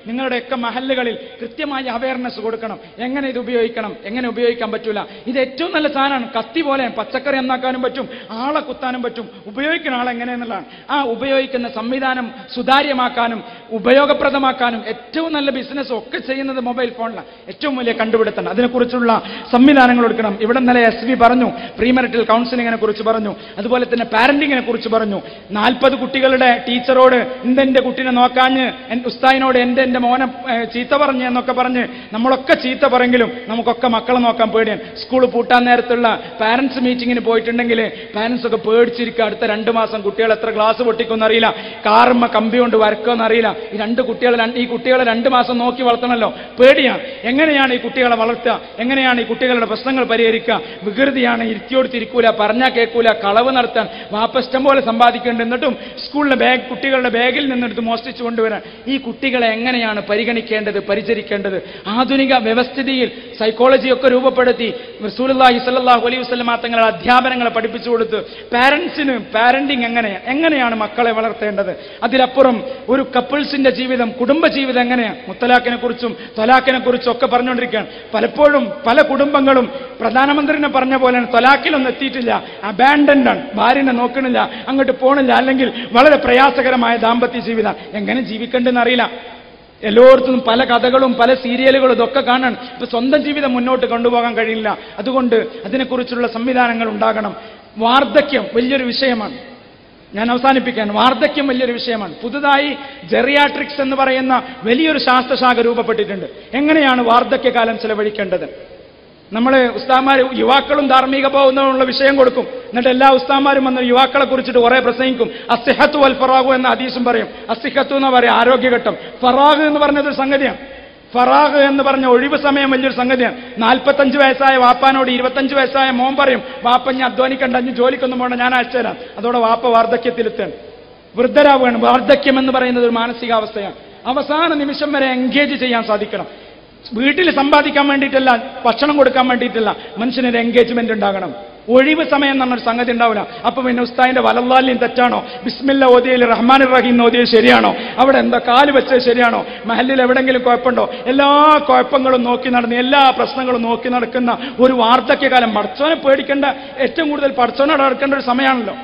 നിങ്ങളുടെയൊക്കെ മഹല്ലുകളിൽ കൃത്യമായ അവയർനെസ് കൊടുക്കണം. എങ്ങനെ ഇത് ഉപയോഗിക്കണം, എങ്ങനെ ഉപയോഗിക്കാൻ പറ്റൂല. ഇത് ഏറ്റവും നല്ല സാധനമാണ്. കത്തി പോലെ പച്ചക്കറി നന്നാക്കാനും പറ്റും, ആളെ കുത്താനും പറ്റും. ഉപയോഗിക്കുന്ന ആളെങ്ങനെയെന്നുള്ളതാണ്. ആ ഉപയോഗിക്കുന്ന സംവിധാനം സുതാര്യമാക്കാനും ഉപയോഗപ്രദമാക്കാനും ഏറ്റവും നല്ല ബിസിനസ് ഒക്കെ ചെയ്യുന്നത് മൊബൈൽ ഫോണിലാണ്. ഏറ്റവും വലിയ കണ്ടുപിടുത്തം. അതിനെക്കുറിച്ചുള്ള സംവിധാനങ്ങൾ എടുക്കണം. ഇവിടെ ഇന്നലെ SV പറഞ്ഞു, പ്രീമറിറ്റൽ കൗൺസിലിങ്ങിനെ കുറിച്ച് പറഞ്ഞു, അതുപോലെ തന്നെ പാരന്റിങ്ങിനെ കുറിച്ച് പറഞ്ഞു. 40 കുട്ടികളുടെ ടീച്ചറോട് എന്റെ കുട്ടീനെ നോക്കാഞ്ഞ് ഉസ്താദിനോട് എന്റെ മോനെ ചീത്ത പറഞ്ഞു എന്നൊക്കെ പറഞ്ഞ് നമ്മളൊക്കെ ചീത്ത പറയെങ്കിലും നമുക്കൊക്കെ മക്കളെ നോക്കാൻ പേടിയാണ്. സ്കൂൾ പൂട്ടാൻ നേരത്തുള്ള പാരന്റ്സ് മീറ്റിങ്ങിന് പോയിട്ടുണ്ടെങ്കിൽ പാരന്റ്സ് ഒക്കെ പേടിച്ചിരിക്കുക. അടുത്ത 2 മാസം കുട്ടികൾ എത്ര ക്ലാസ് പൊട്ടിക്കുമെന്ന് അറിയില്ല, കാറുമ്മ കമ്പി കൊണ്ട് വരക്കുമെന്ന് അറിയില്ല. ഈ കുട്ടികളെ 2 മാസം നോക്കി വളർത്തണമല്ലോ, പേടിയാണ്. എങ്ങനെയാണ് ഈ കുട്ടികളെ വളർത്തുക, എങ്ങനെയാണ് ഈ കുട്ടികളുടെ പ്രശ്നങ്ങൾ പരിഹരിക്കുക? വികൃതിയാണ്, ഇരുത്തിയോടുത്തിരിക്കൂല, പറഞ്ഞാൽ കേൾക്കൂല, കളവ് നടത്താൻ വാപ്പ ഇഷ്ടം പോലെ സമ്പാദിക്കേണ്ടത്, എന്നിട്ടും സ്കൂളിലെ കുട്ടികളുടെ ബാഗിൽ നിന്നെടുത്ത് മോഷ്ടിച്ചു കൊണ്ടുവരാൻ. ഈ കുട്ടികളെ എങ്ങനെയാണ് പരിഗണിക്കേണ്ടത്, പരിചരിക്കേണ്ടത്? ആധുനിക വ്യവസ്ഥിതിയിൽ സൈക്കോളജിയൊക്കെ രൂപപ്പെടുത്തി റസൂലുള്ളാഹി സ്വല്ലല്ലാഹു അലൈഹി വസല്ലം തങ്ങളുടെ അധ്യാപനങ്ങളെ പഠിപ്പിച്ചു കൊടുത്ത് പാരന്റ്സിന് പാരന്റിങ് എങ്ങനെയാണ് മക്കളെ വളർത്തേണ്ടത്. അതിലപ്പുറം ഒരു കപ്പിൾസിന്റെ ജീവിതം, കുടുംബജീവിതം എങ്ങനെയാണ്, മുത്തലാഖിനെ കുറിച്ചും തൊലാഖിനെ കുറിച്ചും ഒക്കെ പറഞ്ഞുകൊണ്ടിരിക്കുകയാണ്. പലപ്പോഴും പല കുടുംബങ്ങളും പ്രധാനമന്ത്രിനെ പറഞ്ഞ പോലെയാണ്, തൊലാഖിലൊന്നും എത്തിയിട്ടില്ല, അബാൻഡൻഡ് ആണ്, ഭാര്യനെ നോക്കണില്ല, അങ്ങോട്ട് പോണില്ല, അല്ലെങ്കിൽ വളരെ പ്രയാസകരമായ ദാമ്പത്യ ജീവിതം. എങ്ങനെ ജീവിക്കേണ്ടെന്ന് അറിയില്ല. എല്ലായിടത്തും പല കഥകളും പല സീരിയലുകളും ഇതൊക്കെ കാണാൻ. ഇപ്പൊ സ്വന്തം ജീവിതം മുന്നോട്ട് കൊണ്ടുപോകാൻ കഴിയില്ല. അതുകൊണ്ട് അതിനെക്കുറിച്ചുള്ള സംവിധാനങ്ങൾ ഉണ്ടാകണം. വാർദ്ധക്യം വലിയൊരു വിഷയമാണ്. ഞാൻ അവസാനിപ്പിക്കാൻ, വാർദ്ധക്യം വലിയൊരു വിഷയമാണ്. പുതുതായി ജെറിയാട്രിക്സ് എന്ന് പറയുന്ന വലിയൊരു ശാസ്ത്രശാഖ രൂപപ്പെട്ടിട്ടുണ്ട്. എങ്ങനെയാണ് വാർദ്ധക്യകാലം ചെലവഴിക്കേണ്ടത്? നമ്മൾ ഉസ്താദ്മാർ യുവാക്കളും ധാർമ്മിക ബോധമുള്ള വിഷയം കൊടുക്കും. എന്നിട്ട് എല്ലാ ഉസ്താദ്മാരും വന്ന് യുവാക്കളെ കുറിച്ചിട്ട് കുറെ പ്രസംഗിക്കും. അസ്സിഹത്തു വൽ ഫറാഖു എന്ന ഹദീസും പറയും. അസ്സിഹത്തു എന്ന് പറയും ആരോഗ്യഘട്ടം, ഫറാഖ് എന്ന് പറഞ്ഞതൊരു സംഗതിയാണ്. ഫറാഖ് എന്ന് പറഞ്ഞ ഒഴിവ് സമയം വലിയൊരു സംഗതിയാണ്. 45 വയസ്സായ വാപ്പാനോട് 25 വയസ്സായ മോൻ പറയും, വാപ്പ ഞാൻ അധ്വാനിക്കണ്ട, അഞ്ഞ് ജോലിക്കൊന്നും പോകണ്ട, ഞാൻ അയച്ചു തരാം. അതോടെ വാപ്പ വാർദ്ധക്യത്തിലെത്താണ്, വൃദ്ധരാവുകയാണ്. വാർദ്ധക്യം എന്ന് പറയുന്നത് ഒരു മാനസികാവസ്ഥയാണ്. അവസാന നിമിഷം വരെ എൻഗേജ് ചെയ്യാൻ സാധിക്കണം. വീട്ടിൽ സമ്പാദിക്കാൻ വേണ്ടിയിട്ടല്ല, ഭക്ഷണം കൊടുക്കാൻ വേണ്ടിയിട്ടല്ല, മനുഷ്യനൊരു എൻഗേജ്മെന്റ് ഉണ്ടാകണം. ഒഴിവ് സമയം എന്ന് പറഞ്ഞൊരു സംഗതി ഉണ്ടാവില്ല. അപ്പൊ പിന്നെ ഉസ്താദിന്റെ വലല്ലാലിയും തെറ്റാണോ, ബിസ്മില്ല ഓതിയയിൽ റഹ്മാൻ റഹീം ഓതിയത് ശരിയാണോ, അവിടെ എന്താ കാല് വെച്ചത് ശരിയാണോ, മഹല്ലിൽ എവിടെങ്കിലും കുഴപ്പമുണ്ടോ, എല്ലാ കുഴപ്പങ്ങളും നോക്കി നടന്ന് എല്ലാ പ്രശ്നങ്ങളും നോക്കി നടക്കുന്ന ഒരു വാർദ്ധക്യകാലം. പടച്ചോനെ പേടിക്കേണ്ട, ഏറ്റവും കൂടുതൽ പടച്ചോനോട് അടുക്കേണ്ട ഒരു സമയമാണല്ലോ.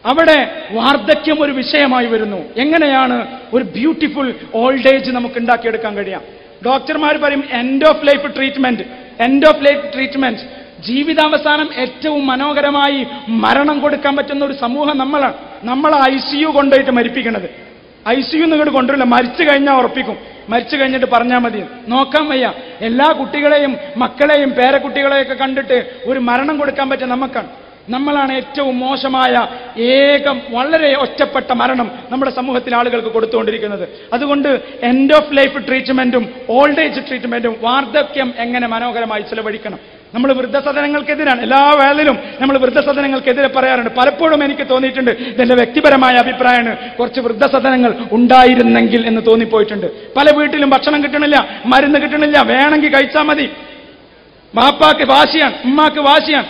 അവിടെ വാർദ്ധക്യം ഒരു വിഷയമായി വരുന്നു. എങ്ങനെയാണ് ഒരു ബ്യൂട്ടിഫുൾ ഓൾഡ് ഏജ് നമുക്ക് ഉണ്ടാക്കിയെടുക്കാൻ കഴിയാം? ഡോക്ടർമാർ പറയും end of life treatment, end of life treatment. ജീവിതാവസാനം ഏറ്റവും മനോഹരമായി മരണം കൊടുക്കാൻ പറ്റുന്ന ഒരു സമൂഹം നമ്മളാണ്. നമ്മൾ ICU കൊണ്ടുപോയിട്ട് മരിപ്പിക്കണത്. ICU ഇങ്ങോട്ട് കൊണ്ടുവരില്ല, മരിച്ചു കഴിഞ്ഞാൽ ഉറപ്പിക്കും. മരിച്ചു കഴിഞ്ഞിട്ട് പറഞ്ഞാൽ മതി, നോക്കാൻ വയ്യ. എല്ലാ കുട്ടികളെയും മക്കളെയും പേരക്കുട്ടികളെയൊക്കെ കണ്ടിട്ട് ഒരു മരണം കൊടുക്കാൻ പറ്റും നമുക്കാണ്. നമ്മളാണ് ഏറ്റവും മോശമായ വളരെ ഒറ്റപ്പെട്ട മരണം നമ്മുടെ സമൂഹത്തിൽ ആളുകൾക്ക് കൊടുത്തുകൊണ്ടിരിക്കുന്നത്. അതുകൊണ്ട് എൻഡ് ഓഫ് ലൈഫ് ട്രീറ്റ്മെന്റും ഓൾഡ് ഏജ് ട്രീറ്റ്മെന്റും വാർദ്ധക്യം എങ്ങനെ മനോഹരമായി ചെലവഴിക്കണം. നമ്മൾ വൃദ്ധസദനങ്ങൾക്കെതിരാണ്, എല്ലാ വേളയിലും നമ്മൾ വൃദ്ധസദനങ്ങൾക്കെതിരെ പറയാറുണ്ട്. പലപ്പോഴും എനിക്ക് തോന്നിയിട്ടുണ്ട്, ഇതെന്റെ വ്യക്തിപരമായ അഭിപ്രായമാണ്, കുറച്ച് വൃദ്ധസദനങ്ങൾ ഉണ്ടായിരുന്നെങ്കിൽ എന്ന് തോന്നിപ്പോയിട്ടുണ്ട്. പല വീട്ടിലും ഭക്ഷണം കിട്ടണില്ല, മരുന്ന് കിട്ടണില്ല, വേണമെങ്കിൽ കഴിച്ചാൽ മതി. ബാപ്പാക്ക് വാശിയാണ്, ഉമ്മാക്ക് വാശിയാണ്.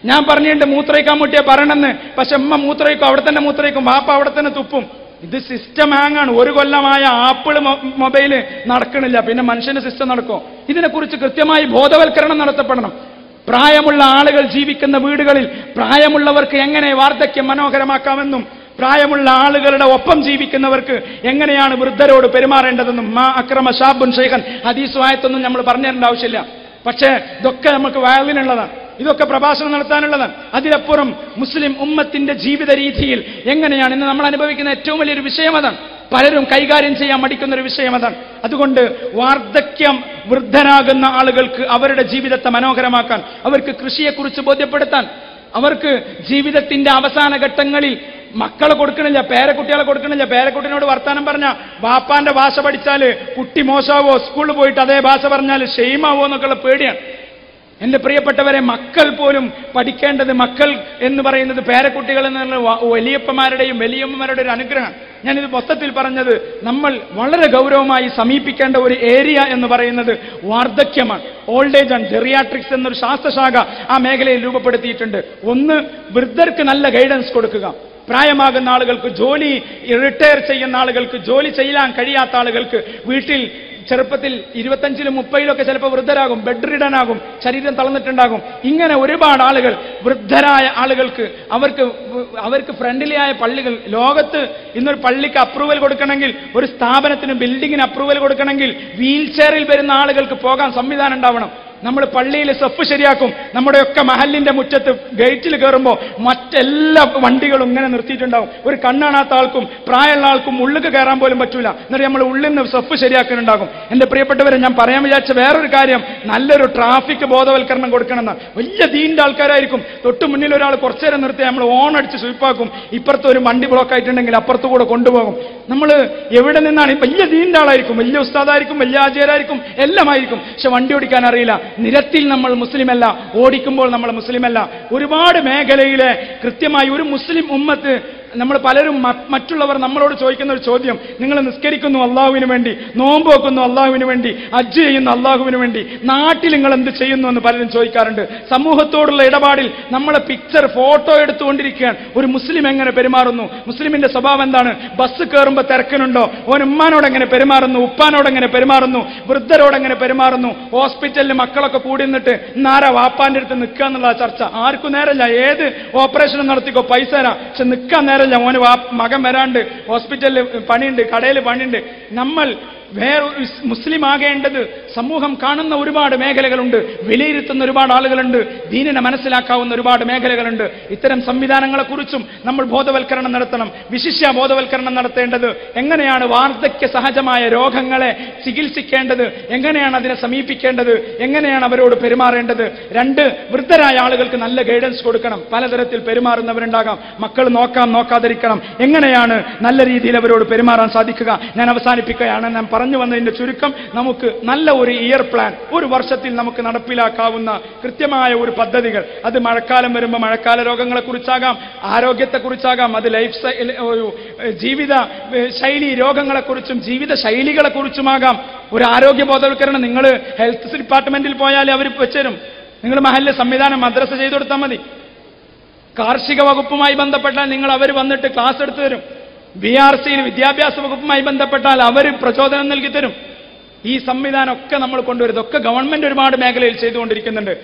ഞാൻ പറഞ്ഞിട്ടുണ്ട് മൂത്രയിക്കാൻ മുട്ടിയെ പറയണമെന്ന്, പക്ഷെ ഉമ്മ മൂത്രയിക്കും, അവിടെ തന്നെ മൂത്രയിക്കും, ബാപ്പ അവിടെ തന്നെ തുപ്പും. ഇത് സിസ്റ്റം ഹാങ്ങാണ്. ഒരു കൊല്ലമായ ആപ്പിൾ മൊബൈല് നടക്കണില്ല, പിന്നെ മനുഷ്യന്റെ സിസ്റ്റം നടക്കും. ഇതിനെക്കുറിച്ച് കൃത്യമായി ബോധവൽക്കരണം നടത്തപ്പെടണം. പ്രായമുള്ള ആളുകൾ ജീവിക്കുന്ന വീടുകളിൽ പ്രായമുള്ളവർക്ക് എങ്ങനെ വാർദ്ധക്യം മനോഹരമാക്കാമെന്നും പ്രായമുള്ള ആളുകളുടെ ഒപ്പം ജീവിക്കുന്നവർക്ക് എങ്ങനെയാണ് വൃദ്ധരോട് പെരുമാറേണ്ടതെന്നും മാ അക്രമ ഷാബുൻ ഷൈഖൻ ഹദീസും ആയത്തൊന്നും നമ്മൾ പറഞ്ഞു തരേണ്ട ആവശ്യമില്ല. പക്ഷേ ഇതൊക്കെ നമുക്ക് വയലിനുള്ളതാണ്, ഇതൊക്കെ പ്രഭാഷണം നടത്താനുള്ളതാണ്. അതിലപ്പുറം മുസ്ലിം ഉമ്മത്തിന്റെ ജീവിത രീതിയിൽ എങ്ങനെയാണ് ഇന്ന് നമ്മൾ അനുഭവിക്കുന്ന ഏറ്റവും വലിയൊരു വിഷയം അതാണ്. പലരും കൈകാര്യം ചെയ്യാൻ മടിക്കുന്ന ഒരു വിഷയം അതാണ്. അതുകൊണ്ട് വാർദ്ധക്യം വൃദ്ധരാകുന്ന ആളുകൾക്ക് അവരുടെ ജീവിതത്തെ മനോഹരമാക്കാൻ, അവർക്ക് കൃഷിയെക്കുറിച്ച് ബോധ്യപ്പെടുത്താൻ, അവർക്ക് ജീവിതത്തിന്റെ അവസാന ഘട്ടങ്ങളിൽ മക്കളെ കൊടുക്കണില്ല, പേരക്കുട്ടികളെ കൊടുക്കണില്ല. പേരക്കുട്ടിനോട് വർത്താനം പറഞ്ഞ ബാപ്പാന്റെ ഭാഷ പഠിച്ചാൽ കുട്ടി മോശമാവോ, സ്കൂളിൽ പോയിട്ട് അതേ ഭാഷ പറഞ്ഞാൽ ഷെയിമാവോ എന്നൊക്കെയുള്ള പേടിയാണ്. എന്റെ പ്രിയപ്പെട്ടവരെ, മക്കൾ പോലും പഠിക്കേണ്ടത്, മക്കൾ എന്ന് പറയുന്നത് പേരക്കുട്ടികൾ എന്നുള്ള വലിയപ്പന്മാരുടെയും വലിയമ്മമാരുടെ ഒരു അനുഗ്രഹമാണ്. ഞാനിത് മൊത്തത്തിൽ പറഞ്ഞത്, നമ്മൾ വളരെ ഗൗരവമായി സമീപിക്കേണ്ട ഒരു ഏരിയ എന്ന് പറയുന്നത് വാർദ്ധക്യമാണ്, ഓൾഡ് ഏജ് ആണ്. ജെറിയാട്രിക്സ് എന്നൊരു ശാസ്ത്രശാഖ ആ മേഖലയിൽ രൂപപ്പെടുത്തിയിട്ടുണ്ട്. ഒന്ന്, വൃദ്ധർക്ക് നല്ല ഗൈഡൻസ് കൊടുക്കുക. പ്രായമാകുന്ന ആളുകൾക്ക്, ജോലി റിട്ടയർ ചെയ്യുന്ന ആളുകൾക്ക്, ജോലി ചെയ്യാൻ കഴിയാത്ത ആളുകൾക്ക്, വീട്ടിൽ ചെറുപ്പത്തിൽ 25-ലും 30-ലൊക്കെ ചിലപ്പോൾ വൃദ്ധരാകും, ബെഡ് റിഡൻ ആകും, ശരീരം തളർന്നിട്ടുണ്ടാകും. ഇങ്ങനെ ഒരുപാട് ആളുകൾ, വൃദ്ധരായ ആളുകൾക്ക് അവർക്ക് ഫ്രണ്ട്ലി ആയ പള്ളികൾ ലോകത്ത് ഇന്നൊരു പള്ളിക്ക് അപ്രൂവൽ കൊടുക്കണമെങ്കിൽ, ഒരു സ്ഥാപനത്തിന് ബിൽഡിങ്ങിന് അപ്രൂവൽ കൊടുക്കണമെങ്കിൽ വീൽ ചെയറിൽ വരുന്ന ആളുകൾക്ക് പോകാൻ സംവിധാനം ഉണ്ടാവണം. നമ്മൾ പള്ളിയിൽ സെഫ് ശരിയാക്കും, നമ്മുടെയൊക്കെ മഹല്ലിന്റെ മുറ്റത്ത് ഗേറ്റിൽ കയറുമ്പോൾ മറ്റെല്ലാ വണ്ടികളും ഇങ്ങനെ നിർത്തിയിട്ടുണ്ടാവും. ഒരു കണ്ണാണാത്ത ആൾക്കും പ്രായമുള്ള ആൾക്കും ഉള്ളിൽ കയറാൻ പോലും പറ്റൂല. എന്നിട്ട് നമ്മൾ ഉള്ളിൽ നിന്ന് സെഫ് ശരിയാക്കുന്നുണ്ടാകും. എന്റെ പ്രിയപ്പെട്ടവരെ, ഞാൻ പറയാൻ വിചാരിച്ച വേറൊരു കാര്യം, നല്ലൊരു ട്രാഫിക് ബോധവൽക്കരണം കൊടുക്കണമെന്ന്. വലിയ ദീന്റെ ആൾക്കാരായിരിക്കും, തൊട്ട് മുന്നിൽ ഒരാൾ കുറച്ചു നേരം നിർത്തി നമ്മൾ ഓൺ അടിച്ച് സ്വീപ്പാക്കും, ഇപ്പുറത്ത് ഒരു വണ്ടി ബ്ലോക്ക് ആയിട്ടുണ്ടെങ്കിൽ അപ്പുറത്ത് കൂടെ കൊണ്ടുപോകും. നമ്മൾ എവിടെ നിന്നാണ്, വലിയ ദീന്റെ ആളായിരിക്കും, വലിയ ഉസ്താദായിരിക്കും, വലിയ ആചാരായിരിക്കും, എല്ലാമായിരിക്കും, പക്ഷെ വണ്ടി ഓടിക്കാൻ അറിയില്ല. നിരത്തിൽ നമ്മൾ മുസ്ലിമല്ല, ഓടിക്കുമ്പോൾ നമ്മൾ മുസ്ലിമല്ല. ഒരുപാട് മേഖലയിലെ കൃത്യമായി ഒരു മുസ്ലിം ഉമ്മത്ത്, നമ്മൾ പലരും മറ്റുള്ളവർ നമ്മളോട് ചോദിക്കുന്ന ഒരു ചോദ്യം, നിങ്ങൾ നിസ്കരിക്കുന്നു അള്ളാഹുവിന് വേണ്ടി, നോമ്പ് വെക്കുന്നു അള്ളാഹുവിന് വേണ്ടി, ഹജ്ജ് ചെയ്യുന്നു അള്ളാഹുവിന് വേണ്ടി, നാട്ടിൽ നിങ്ങൾ എന്ത് ചെയ്യുന്നു എന്ന് പലരും ചോദിക്കാറുണ്ട്. സമൂഹത്തോടുള്ള ഇടപാടിൽ നമ്മളെ പിക്ചർ, ഫോട്ടോ എടുത്തുകൊണ്ടിരിക്കുകയാണ്. ഒരു മുസ്ലിം എങ്ങനെ പെരുമാറുന്നു, മുസ്ലിമിന്റെ സ്വഭാവം എന്താണ്, ബസ് കയറുമ്പോൾ തിരക്കിനുണ്ടോ, ഓൻ ഉമ്മാനോട് എങ്ങനെ പെരുമാറുന്നു, ഉപ്പാനോട് എങ്ങനെ പെരുമാറുന്നു, വൃദ്ധരോട് എങ്ങനെ പെരുമാറുന്നു, ഹോസ്പിറ്റലിൽ മക്കളൊക്കെ കൂടി നിന്നിട്ട് ഇന്നാരാ വാപ്പാന്റെ അടുത്ത് നിൽക്കുക എന്നുള്ള ചർച്ച. ആർക്കും നേരല്ല, ഏത് ഓപ്പറേഷനും നടത്തിക്കോ, പൈസ തരാം, പക്ഷെ നിൽക്കാൻ നേരല്ല. മോന് മകൻ വരാണ്ട്, ഹോസ്പിറ്റലിൽ പണിയുണ്ട്, കടയിൽ പണിയുണ്ട്. നമ്മൾ വേറൊരു മുസ്ലിം ആകേണ്ടത്, സമൂഹം കാണുന്ന ഒരുപാട് മേഖലകളുണ്ട്, വിലയിരുത്തുന്ന ഒരുപാട് ആളുകളുണ്ട്, ദീനിനെ മനസ്സിലാക്കാവുന്ന ഒരുപാട് മേഖലകളുണ്ട്. ഇത്തരം സംവിധാനങ്ങളെക്കുറിച്ചും നമ്മൾ ബോധവൽക്കരണം നടത്തണം. വിശിഷ്യ ബോധവൽക്കരണം നടത്തേണ്ടത് എങ്ങനെയാണ് വാർദ്ധക്യ സഹജമായ രോഗങ്ങളെ ചികിത്സിക്കേണ്ടത്, എങ്ങനെയാണ് അതിനെ സമീപിക്കേണ്ടത്, എങ്ങനെയാണ് അവരോട് പെരുമാറേണ്ടത്. രണ്ട്, വൃദ്ധരായ ആളുകൾക്ക് നല്ല ഗൈഡൻസ് കൊടുക്കണം. പലതരത്തിൽ പെരുമാറുന്നവരുണ്ടാകാം, മക്കൾ നോക്കാം, നോക്കാതിരിക്കണം. എങ്ങനെയാണ് നല്ല രീതിയിൽ അവരോട് പെരുമാറാൻ സാധിക്കുക. ഞാൻ അവസാനിപ്പിക്കുകയാണ്. ഞാൻ പറഞ്ഞു വന്നതിന്റെ ചുരുക്കം, നമുക്ക് നല്ല ഒരു ഇയർ പ്ലാൻ, ഒരു വർഷത്തിൽ നമുക്ക് നടപ്പിലാക്കാവുന്ന കൃത്യമായ ഒരു പദ്ധതികൾ, അത് മഴക്കാലം വരുമ്പോൾ മഴക്കാല രോഗങ്ങളെക്കുറിച്ചാകാം, ആരോഗ്യത്തെക്കുറിച്ചാകാം, അത് ഒരു ജീവിത ശൈലി രോഗങ്ങളെക്കുറിച്ചും ജീവിത ശൈലികളെക്കുറിച്ചുമാകാം. ഒരു ആരോഗ്യ ബോധവൽക്കരണം നിങ്ങൾ ഹെൽത്ത് ഡിപ്പാർട്ട്മെന്റിൽ പോയാൽ അവർ വെച്ചരും. നിങ്ങൾ മഹല്ല് സംവിധാനം മദ്രസ ചെയ്തു കൊടുത്താൽ മതി. കാർഷിക വകുപ്പുമായി ബന്ധപ്പെട്ടാൽ നിങ്ങൾ അവർ വന്നിട്ട് ക്ലാസ് എടുത്തു തരും. BRCയിൽ വിദ്യാഭ്യാസ വകുപ്പുമായി ബന്ധപ്പെട്ടാൽ അവർ പ്രചോദനം നൽകി തരും. ഈ സംവിധാനമൊക്കെ നമ്മൾ കൊണ്ടുവരുന്നത് ഒക്കെ ഗവൺമെന്റ് ഒരുപാട് മേഖലയിൽ ചെയ്തുകൊണ്ടിരിക്കുന്നുണ്ട്.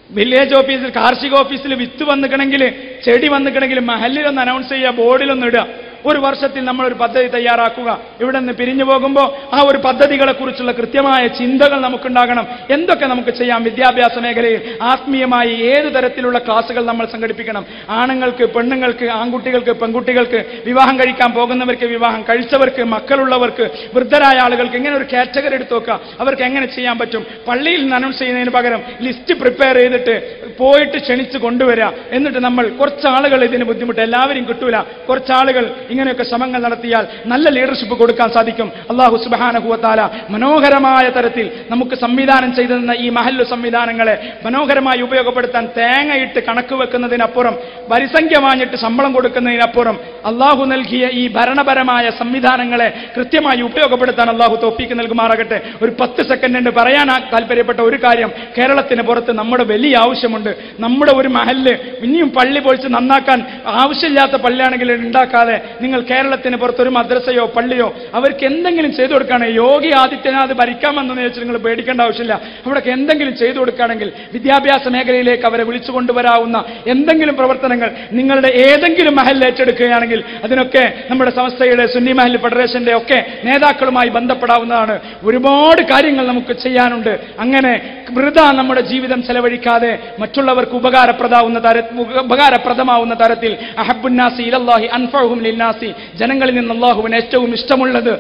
വില്ലേജ് ഓഫീസിൽ, കാർഷിക ഓഫീസിൽ വിത്ത് വന്നിക്കണമെങ്കിൽ, ചെടി വന്നിക്കണമെങ്കിൽ മഹല്ലിലൊന്ന് അനൗൺസ് ചെയ്യുക, ബോർഡിലൊന്ന് ഇടുക. ഒരു വർഷത്തിൽ നമ്മളൊരു പദ്ധതി തയ്യാറാക്കുക. ഇവിടെ നിന്ന് പിരിഞ്ഞു പോകുമ്പോൾ ആ ഒരു പദ്ധതികളെ കുറിച്ചുള്ള കൃത്യമായ ചിന്തകൾ നമുക്കുണ്ടാകണം. എന്തൊക്കെ നമുക്ക് ചെയ്യാം? വിദ്യാഭ്യാസ മേഖലയിൽ ആത്മീയമായി ഏതു തരത്തിലുള്ള ക്ലാസുകൾ നമ്മൾ സംഘടിപ്പിക്കണം? ആണുങ്ങൾക്ക്, പെണ്ണുങ്ങൾക്ക്, ആൺകുട്ടികൾക്ക്, പെൺകുട്ടികൾക്ക്, വിവാഹം കഴിക്കാൻ പോകുന്നവർക്ക്, വിവാഹം കഴിച്ചവർക്ക്, മക്കളുള്ളവർക്ക്, വൃദ്ധരായ ആളുകൾക്ക്, ഇങ്ങനെ ഒരു കാറ്റഗറി എടുത്തു നോക്കുക. അവർക്ക് എങ്ങനെ ചെയ്യാൻ പറ്റും? പള്ളിയിൽ നിന്ന് അനൗൺസ് ചെയ്യുന്നതിന് പകരം ലിസ്റ്റ് പ്രിപ്പയർ ചെയ്തിട്ട് പോയിട്ട് ക്ഷണിച്ച് കൊണ്ടുവരിക. എന്നിട്ട് നമ്മൾ കുറച്ചാളുകൾ, ഇതിന് ബുദ്ധിമുട്ട് എല്ലാവരും കിട്ടൂല, കുറച്ചാളുകൾ ഇങ്ങനെയൊക്കെ ശ്രമങ്ങൾ നടത്തിയാൽ നല്ല ലീഡർഷിപ്പ് കൊടുക്കാൻ സാധിക്കും. അല്ലാഹു സുബ്ഹാനഹു വ തആല മനോഹരമായ തരത്തിൽ നമുക്ക് സംവിധാനം ചെയ്തു തന്ന ഈ മഹല്ലു സംവിധാനങ്ങളെ മനോഹരമായി ഉപയോഗപ്പെടുത്താൻ തേങ്ങയിട്ട് കണക്ക് വെക്കുന്നതിനപ്പുറം, വരിസംഖ്യ വാങ്ങിയിട്ട് ശമ്പളം കൊടുക്കുന്നതിനപ്പുറം അല്ലാഹു നൽകിയ ഈ ഭരണപരമായ സംവിധാനങ്ങളെ കൃത്യമായി ഉപയോഗപ്പെടുത്താൻ അല്ലാഹു തൗഫീഖ് നൽകുമാറാകട്ടെ. ഒരു 10 സെക്കൻഡ് പറയാൻ താല്പര്യപ്പെട്ട ഒരു കാര്യം, കേരളത്തിന് പുറത്ത് നമ്മുടെ വലിയ ആവശ്യമുണ്ട്. നമ്മുടെ ഒരു മഹല്ല് ഇനിയും പള്ളി പൊളിച്ച് നന്നാക്കാൻ, ആവശ്യമില്ലാത്ത പള്ളിയാണെങ്കിൽ ഉണ്ടാക്കാതെ നിങ്ങൾ കേരളത്തിന് പുറത്തൊരു മദ്രസയോ പള്ളിയോ അവർക്ക് എന്തെങ്കിലും ചെയ്തു കൊടുക്കുകയാണെങ്കിൽ, യോഗി ആദിത്യനാഥ് ഭരിക്കാമെന്ന് വെച്ച് നിങ്ങൾ പേടിക്കേണ്ട ആവശ്യമില്ല. അവിടെയൊക്കെ എന്തെങ്കിലും ചെയ്തു കൊടുക്കുകയാണെങ്കിൽ, വിദ്യാഭ്യാസ മേഖലയിലേക്ക് അവരെ വിളിച്ചു കൊണ്ടുവരാവുന്ന എന്തെങ്കിലും പ്രവർത്തനങ്ങൾ നിങ്ങളുടെ ഏതെങ്കിലും മഹൽ ഏറ്റെടുക്കുകയാണെങ്കിൽ അതിനൊക്കെ നമ്മുടെ സംസ്ഥയുടെ സുന്നി മഹൽ ഫെഡറേഷന്റെ ഒക്കെ നേതാക്കളുമായി ബന്ധപ്പെടാവുന്നതാണ്. ഒരുപാട് കാര്യങ്ങൾ നമുക്ക് ചെയ്യാനുണ്ട്. അങ്ങനെ വൃഥാ നമ്മുടെ ജീവിതം ചെലവഴിക്കാതെ മറ്റുള്ളവർക്ക് ഉപകാരപ്രദമാവുന്ന തരത്തിൽ അഹബ്ബുന്നാസി ഇലല്ലാഹി അൻഫഉഹും ലിന്നാസി, ജനങ്ങളിൽ നിന്ന് അല്ലാഹുവിന് ഏറ്റവും ഇഷ്ടമുള്ളത്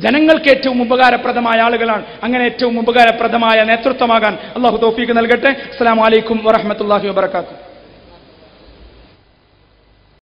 ജനങ്ങൾക്ക് ഏറ്റവും ഉപകാരപ്രദമായ ആളുകളാണ്. അങ്ങനെ ഏറ്റവും ഉപകാരപ്രദമായ നേതൃത്വമാകാൻ അല്ലാഹു തൗഫീഖ് നൽകട്ടെ. അസ്സലാമു അലൈക്കും വറഹ്മത്തുള്ളാഹി വബറകാതുഹു.